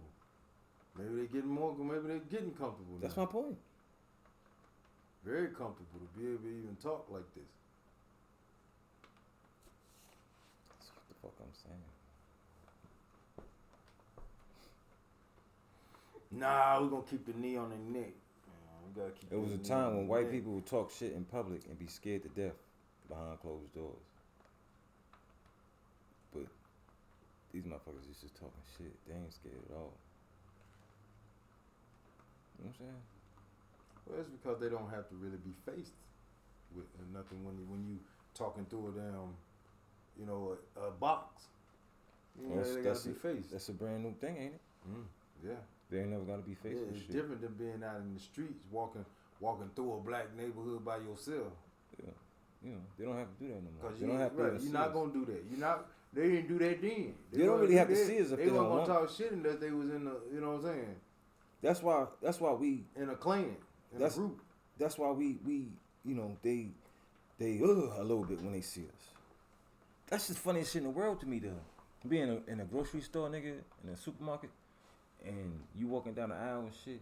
Maybe they're getting more. Maybe they're getting comfortable. That's now. my point. Very comfortable to be able to even talk like this. That's what the fuck I'm saying. Nah, we're gonna keep the knee on their neck. We gotta keep. It was a time when white people would talk shit in public and be scared to death behind closed doors. But these motherfuckers is just talking shit. They ain't scared at all. You know what I'm saying? Well, that's because they don't have to really be faced with nothing when you talking through a damn, a box. They gotta be faced. That's a brand new thing, ain't it? Yeah. They ain't never gotta be faced with it's shit. different than being out in the streets, walking through a black neighborhood by yourself. Yeah. They don't have to do that no more. Because you're not gonna do that. They didn't do that then. They don't really have to see us if they don't weren't want. gonna talk shit unless they was in the, you know what I'm saying? That's why we in a clan, a group. That's why we they a little bit when they see us. That's the funniest shit in the world to me, though. Being in a grocery store, nigga, in a supermarket, and you walking down the aisle and shit,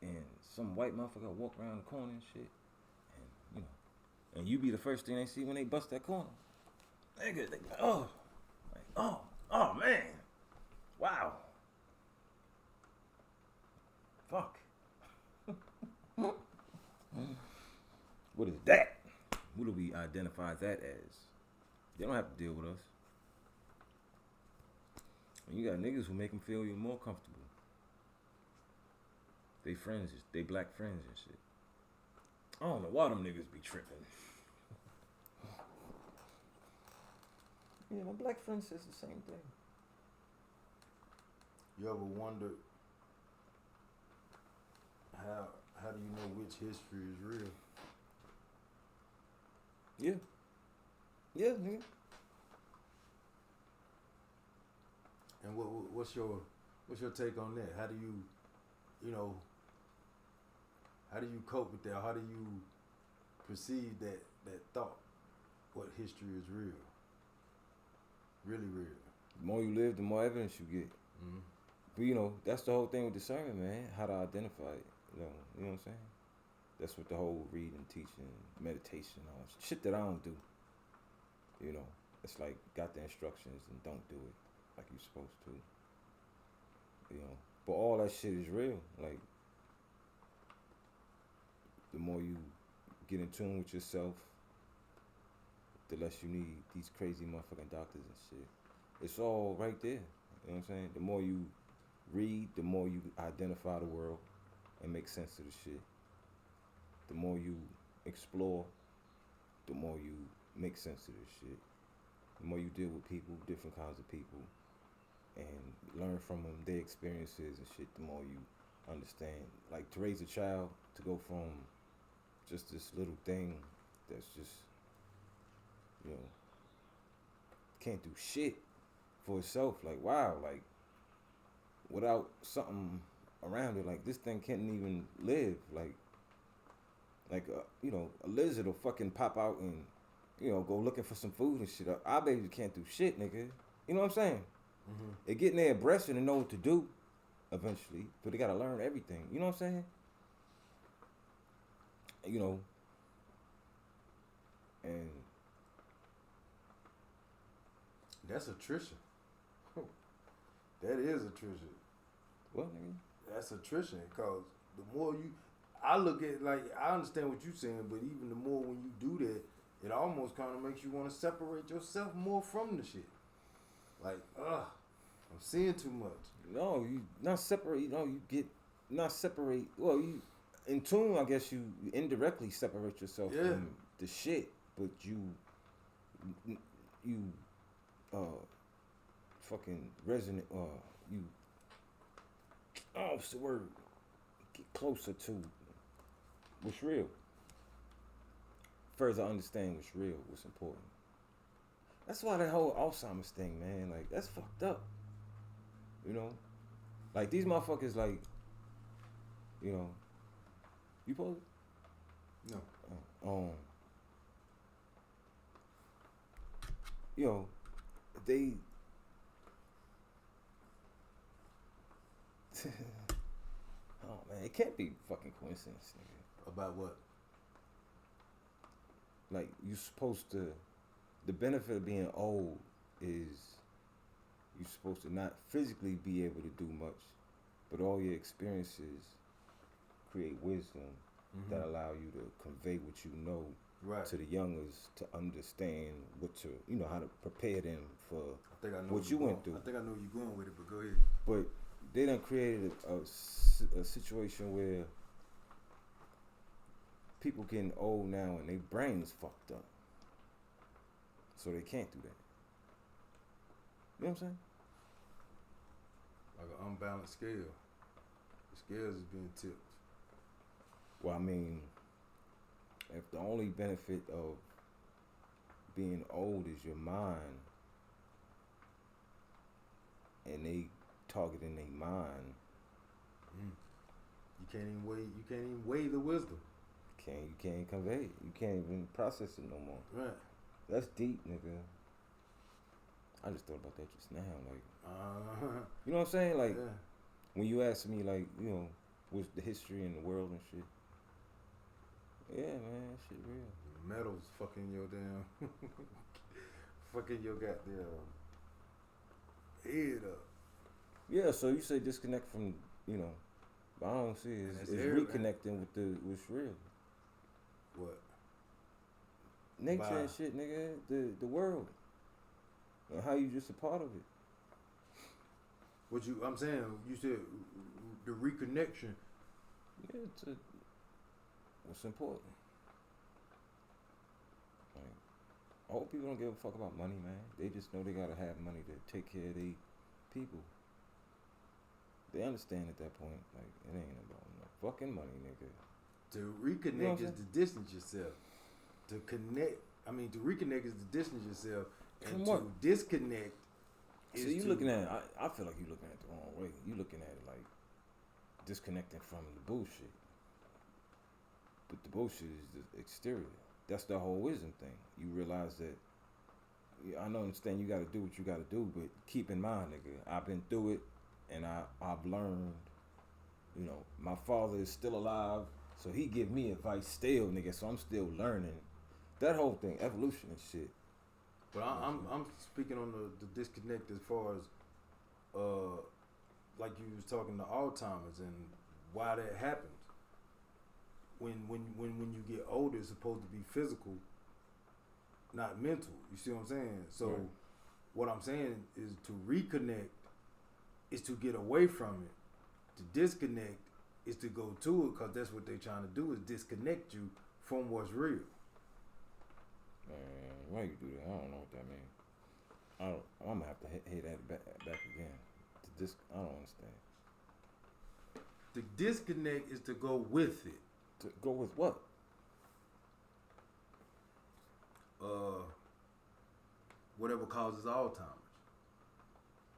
and some white motherfucker walk around the corner and shit, and and you be the first thing they see when they bust that corner. Nigga, they go, oh man, wow, fuck. What is that? What do we identify that as? They don't have to deal with us. And you got niggas who make them feel even more comfortable. They friends, they black friends and shit. I don't know why them niggas be tripping. Yeah, my black friend says the same thing. You ever wondered how do you know which history is real? Yeah, nigga. And what's your take on that? How do you cope with that? How do you perceive that thought? What history is real? Really real. The more you live, the more evidence you get. Mm-hmm. But that's the whole thing with discernment, man. How to identify it. You know what I'm saying? That's what the whole reading, teaching, meditation, all that shit that I don't do. It's like got the instructions and don't do it like you're supposed to. But all that shit is real. Like, the more you get in tune with yourself, the less you need these crazy motherfucking doctors and shit. It's all right there. You know what I'm saying? The more you read, the more you identify the world and make sense of the shit. The more you explore, the more you make sense of this shit. The more you deal with people, different kinds of people, and learn from them, their experiences and shit, the more you understand. Like, to raise a child, to go from just this little thing that's just, can't do shit for itself. Like, wow, like, without something around it. Like this thing can't even live. Like you know, a lizard will fucking pop out and, you know, go looking for some food and shit. Our babies can't do shit, nigga. You know what I'm saying? Mm-hmm. They get in their breast and they know what to do eventually, but they gotta learn everything. You know what I'm saying? You know, and that's attrition. That is attrition. What, nigga? That's attrition, because the more you, I look at, like, I understand what you're saying, but even the more when you do that, it almost kind of makes you want to separate yourself more from the shit. Like, I'm seeing too much. No, you not separate. You know, you get not separate. Well, you in tune. I guess you indirectly separate yourself from the shit, but you fucking resonate. You. Oh, what's the word? Get closer to what's real. Further understand what's real, what's important. That's why that whole Alzheimer's thing, man, like, that's fucked up. You know? Like, these motherfuckers, like, you know, you supposed No. You know, they oh man, it can't be fucking coincidence, nigga. About what? Like, you're supposed to, the benefit of being old is you're supposed to not physically be able to do much, but all your experiences create wisdom that allow you to convey what you know to the youngers, to understand what to, you know, how to prepare them for what you went through. I think I know where you're going with it, but go ahead. But they done created a situation where people getting old now and their brains fucked up, so they can't do that. You know what I'm saying? Like an unbalanced scale. The scales is being tipped. Well, I mean, if the only benefit of being old is your mind, and they targeting their mind, you can't even weigh the wisdom. You can't convey it. You can't even process it no more. Right. That's deep, nigga. I just thought about that just now. Like, you know what I'm saying? Like, when you ask me, like, you know, what's the history in the world and shit. Yeah, man, that shit real. Metal's fucking your damn, fucking your goddamn head up. Yeah, so you say disconnect from, you know, but I don't see it. It's reconnecting with what's real. What? Nature and shit, nigga. The world. And how you just a part of it. I'm saying, you said the reconnection. Yeah, what's important. Like, old people don't give a fuck about money, man. They just know they gotta have money to take care of their people. They understand at that point, like, it ain't about no fucking money, nigga. To reconnect is to distance yourself. To reconnect is to distance yourself. And to disconnect is so you looking at it, I feel like you looking at it the wrong way. You looking at it like disconnecting from the bullshit. But the bullshit is the exterior. That's the whole wisdom thing. You realize that, I don't understand you gotta do what you gotta do, but keep in mind, nigga, I've been through it and I've learned, you know, my father is still alive, so he give me advice still, nigga, so I'm still learning. That whole thing, evolution and shit. But I'm speaking on the disconnect as far as like you was talking to Alzheimer's and why that happens. When you get older, it's supposed to be physical, not mental. You see what I'm saying? So what I'm saying is to reconnect is to get away from it. To disconnect is to go to it, because that's what they're trying to do, is disconnect you from what's real. Man, why you do that? I don't know what that means. I'm gonna have to hit that back again. I don't understand. The disconnect is to go with it. To go with what? Whatever causes Alzheimer's.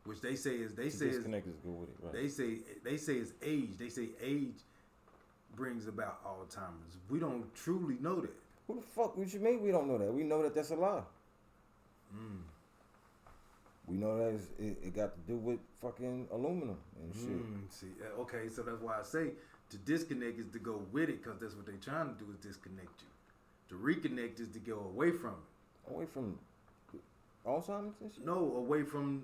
which they say is disconnect is good with it. Right. They say it's age. They say age brings about Alzheimer's. We don't truly know that. Who the fuck? What you mean we don't know that? We know that that's a lie. We know that it got to do with fucking aluminum and shit. See, okay, so that's why I say to disconnect is to go with it, because that's what they're trying to do, is disconnect you. To reconnect is to go away from it. Away from Alzheimer's and shit? No, away from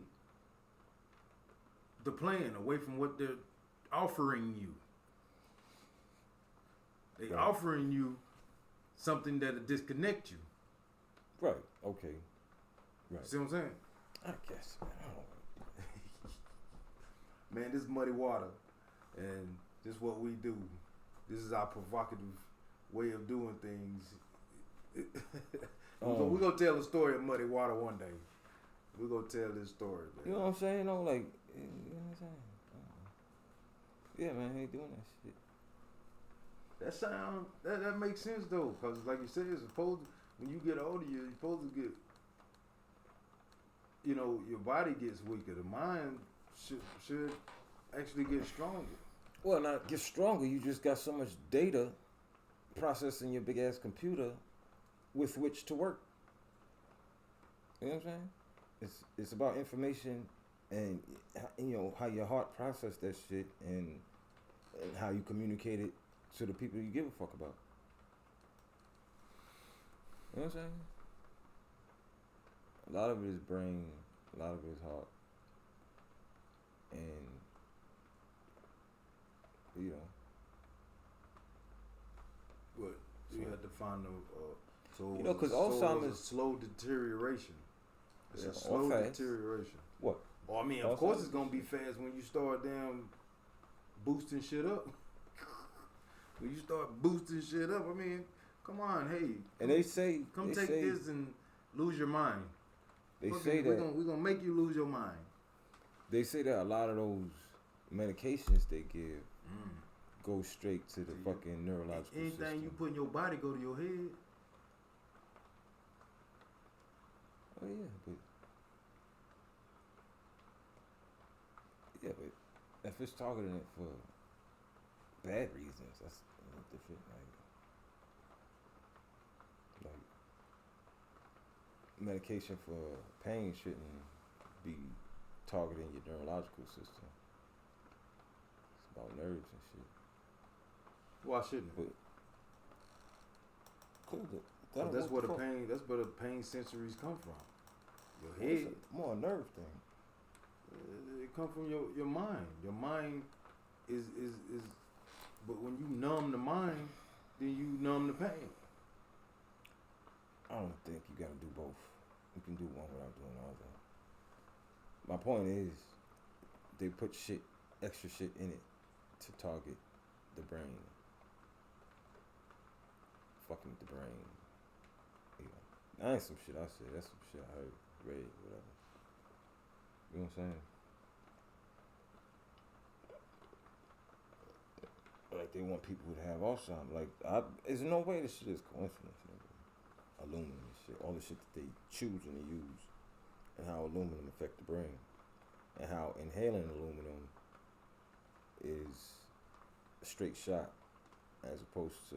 the plan, away from what they're offering you. They offering you something that'll disconnect you. Right, okay. Right. See what I'm saying? I guess, man. I don't know. Man, this is Muddy Water, and this is what we do. This is our provocative way of doing things. We're going to tell the story of Muddy Water one day. We're going to tell this story, man. You know what I'm saying? No, like, you know what I'm saying? Yeah, man, I ain't doing that shit. That makes sense, though, because like you said, it's supposed to, when you get older, you're supposed to get, you know, your body gets weaker. The mind should actually get stronger. Well, not get stronger. You just got so much data processing your big ass computer with which to work. You know what I'm saying? It's about information and you know how your heart process that shit and how you communicate it to the people you give a fuck about. You know what I'm saying? A lot of it is brain, a lot of it is heart. And, you know. But you have to find so you know, because Alzheimer's is a slow deterioration. It's a slow deterioration. What? Well, I mean, of course it's going to be fast when you start damn boosting shit up. When you start boosting shit up, I mean, come on, hey. And they say, come take this and lose your mind. They say that we're gonna make you lose your mind. They say that a lot of those medications they give go straight to the fucking neurological Anything system. you put in your body go to your head. Oh yeah, but if it's targeting it for bad reasons, that's different. Like medication for pain shouldn't be targeting your neurological system. It's about nerves and shit. Why shouldn't it? But that's where the pain sensories come from. Your head. It's more a nerve thing. It come from your mind. Your mind is but when you numb the mind, then you numb the pain. I don't think you gotta do both. You can do one without doing the other. My point is, they put extra shit in it to target the brain. Fucking with the brain. You know, that ain't some shit I said. That's some shit I heard, read, whatever. You know what I'm saying? Like they want people to have Alzheimer's. Like, there's no way this shit is coincidence, nigga. Aluminum and shit, all the shit that they choosing to use, and how aluminum affect the brain, and how inhaling aluminum is a straight shot as opposed to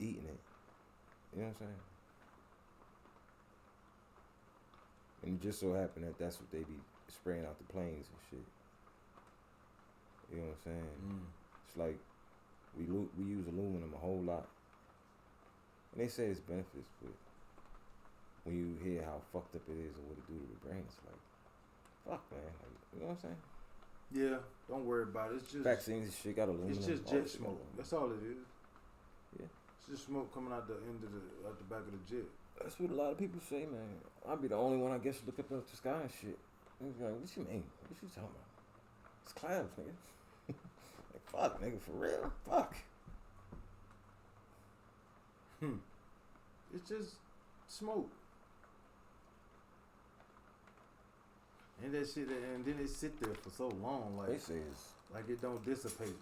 eating it. You know what I'm saying? And it just so happened that that's what they be spraying out the planes and shit. You know what I'm saying? It's like we use aluminum a whole lot. And they say it's benefits, but when you hear how fucked up it is and what it do to the brain, it's like, fuck, man. Like, you know what I'm saying? Yeah, don't worry about it. It's just vaccines and shit got aluminum. It's just jet smoke. That's all it is. Yeah. It's just smoke coming out the end of out the back of the jet. That's what a lot of people say, man. I'll be the only one, I guess, look up at the sky and shit. And it's like, what you mean? What you talking about? It's clouds, nigga. Like, fuck, nigga, for real? Fuck. It's just smoke. And that shit, and then it sit there for so long, like they say it's like it don't dissipate.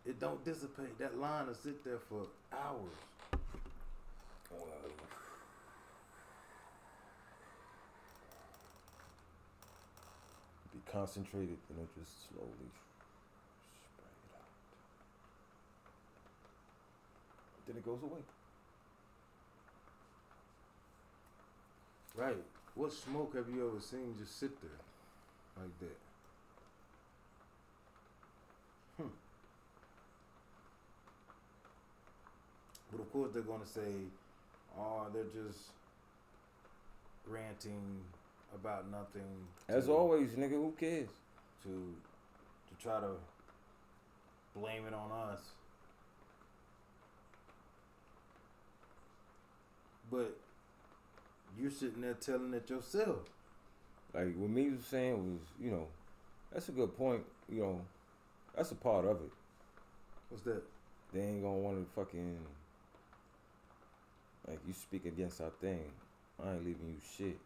It don't dissipate. That line will sit there for hours. well, be concentrated, then it just slowly spread out. Then it goes away. Right. What smoke have you ever seen just sit there like that? But of course they're gonna say, "Oh, they're just ranting about nothing." As always, nigga, who cares? To try to blame it on us. But you're sitting there telling it yourself. Like what me was saying was, you know, that's a good point. You know, that's a part of it. What's that? They ain't gonna want to fucking like you speak against our thing. I ain't leaving you shit.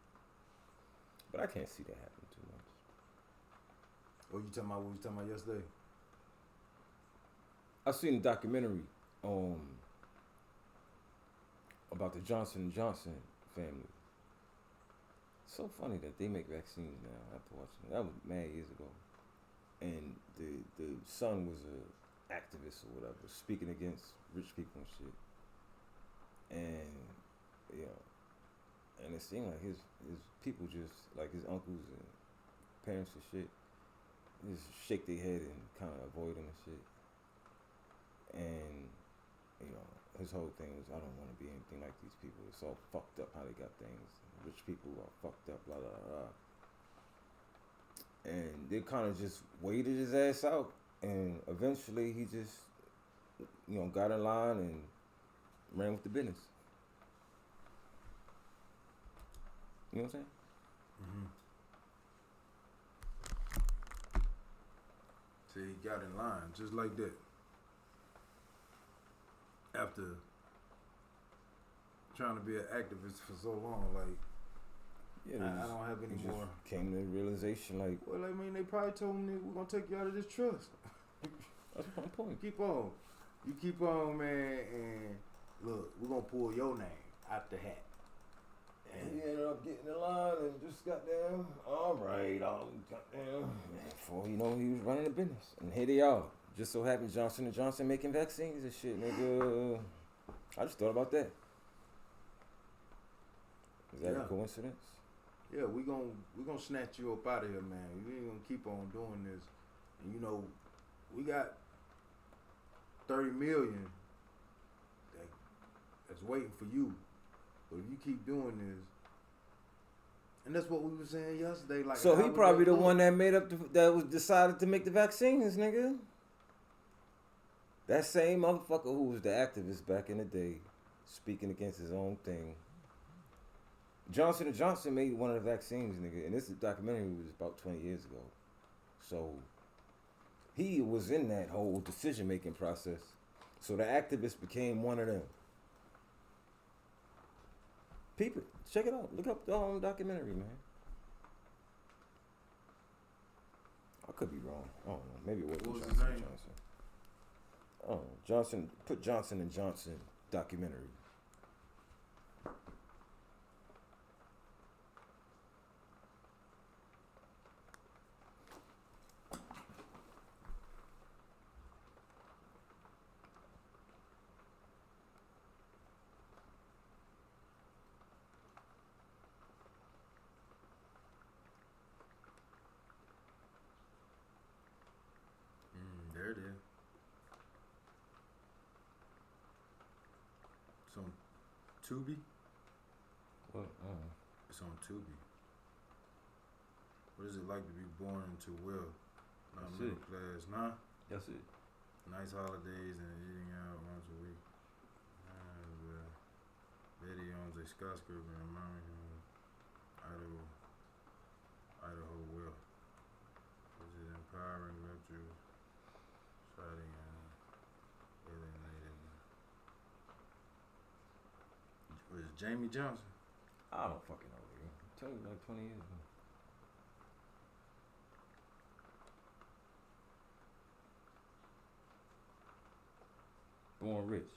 But I can't see that happening too much. Oh, you talking about what we talking about yesterday? I seen a documentary about the Johnson & Johnson family. So funny that they make vaccines now after watching it. That was mad years ago. And the son was a activist or whatever, speaking against rich people and shit. And you know, and it seemed like his people just like his uncles and parents and shit just shake their head and kind of avoid him and shit. And you know, his whole thing was, I don't want to be anything like these people. It's all fucked up how they got things. Rich people are fucked up, blah blah blah. And they kind of just waited his ass out, and eventually he just, you know, got in line and ran with the business. You know what I'm saying? Mm-hmm. See, he got in line just like that. After trying to be an activist for so long, like, yeah, I don't have any more. Came to the realization, like, well, I mean, they probably told him that we're gonna take you out of this trust. That's my point. You keep on, man, and look, we're gonna pull your name out the hat. And he ended up getting in line and just goddamn, all right, goddamn. Before you know, he was running the business, and here they are. Just so happened Johnson & Johnson making vaccines and shit, nigga. I just thought about that. Is that a coincidence? Yeah, we gonna snatch you up out of here, man. You ain't gonna keep on doing this. And you know, we got 30 million that's waiting for you. But if you keep doing this, and that's what we were saying yesterday. Like, so he probably the one that made up that was decided to make the vaccines, nigga. That same motherfucker who was the activist back in the day, speaking against his own thing. Johnson & Johnson made one of the vaccines, nigga, and this documentary was about 20 years ago. So he was in that whole decision-making process. So the activist became one of them. Peep it. Check it out. Look up the whole documentary, man. I could be wrong. I don't know. Maybe it wasn't What was Johnson his name? Johnson. Oh, Johnson. Put Johnson & Johnson documentary. There it is. It's on Tubi. What? It's on Tubi. What is it like to be born into wealth? Not That's middle it. class, nah. That's it. Nice holidays and eating out once a week. Betty owns a skyscraper in Birmingham, Idaho wealth. This is empowering virtue, exciting and alienating. Was it Jamie Johnson? I don't fucking know, nigga. I told you like 20 years ago. Born Rich.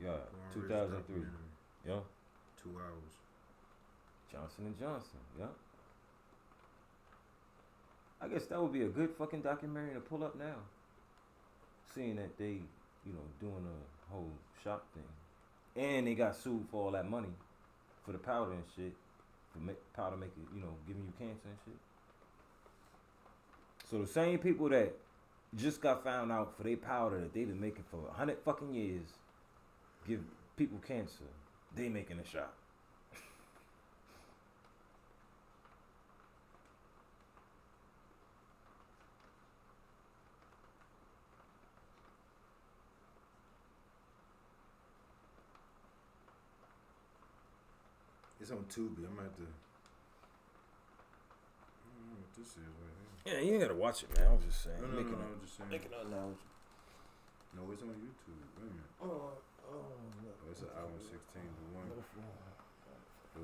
Yeah, Born 2003. Rich Yeah. 2 hours. Johnson & Johnson. Yeah. I guess that would be a good fucking documentary to pull up now. Seeing that they, you know, doing a whole shop thing. And they got sued for all that money for the powder and shit. For powder making, you know, giving you cancer and shit. So the same people that just got found out for their powder that they've been making for 100 fucking years give people cancer, they making a shot. It's on Tubi. I'm at the. I don't know what this is right here. Yeah, you ain't gotta watch it, man. I was just saying. No, I'm just saying. Making an analogy. No, it's on YouTube. Wait a minute. Oh, it's an hour 16. The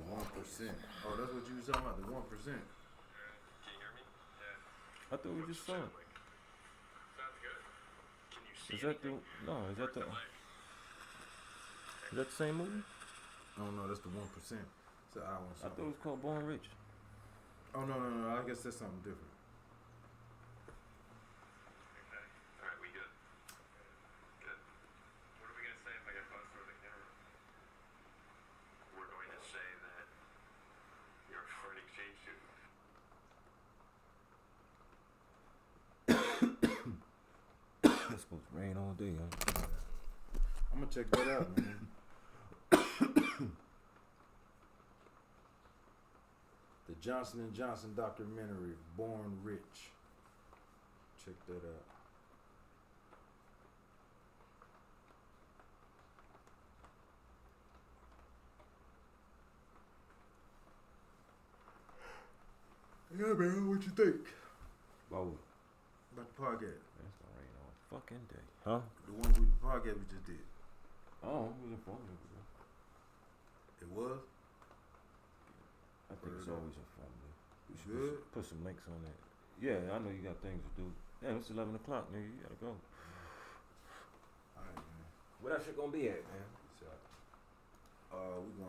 1%. Oh, that's what you was talking about. The 1%. Can you hear me? Yeah. I thought we just saw it. Sounds good. Can you see? Is that the? No, is that the? Is that the same movie? Oh no, that's the 1%. It's an hour. I thought it was called Born Rich. Oh no. I guess that's something different. Okay. All right, we good. Good. What are we gonna say if I get close to the camera? We're going to say that you're a foreign exchange student. It's supposed to rain all day, huh? I'm gonna check that out, man. The Johnson & Johnson documentary, Born Rich. Check that out. Yeah, man, what you think? Oh, About the podcast? it's gonna rain all fucking day, huh? The one with the podcast we just did. Oh, it was informative. It was? I think it's always informative. We should Good? put some links on it. Yeah, I know you got things to do. Damn, it's 11 o'clock, nigga. You gotta go. Alright, man. Where that shit gonna be at, man? Peace out. We going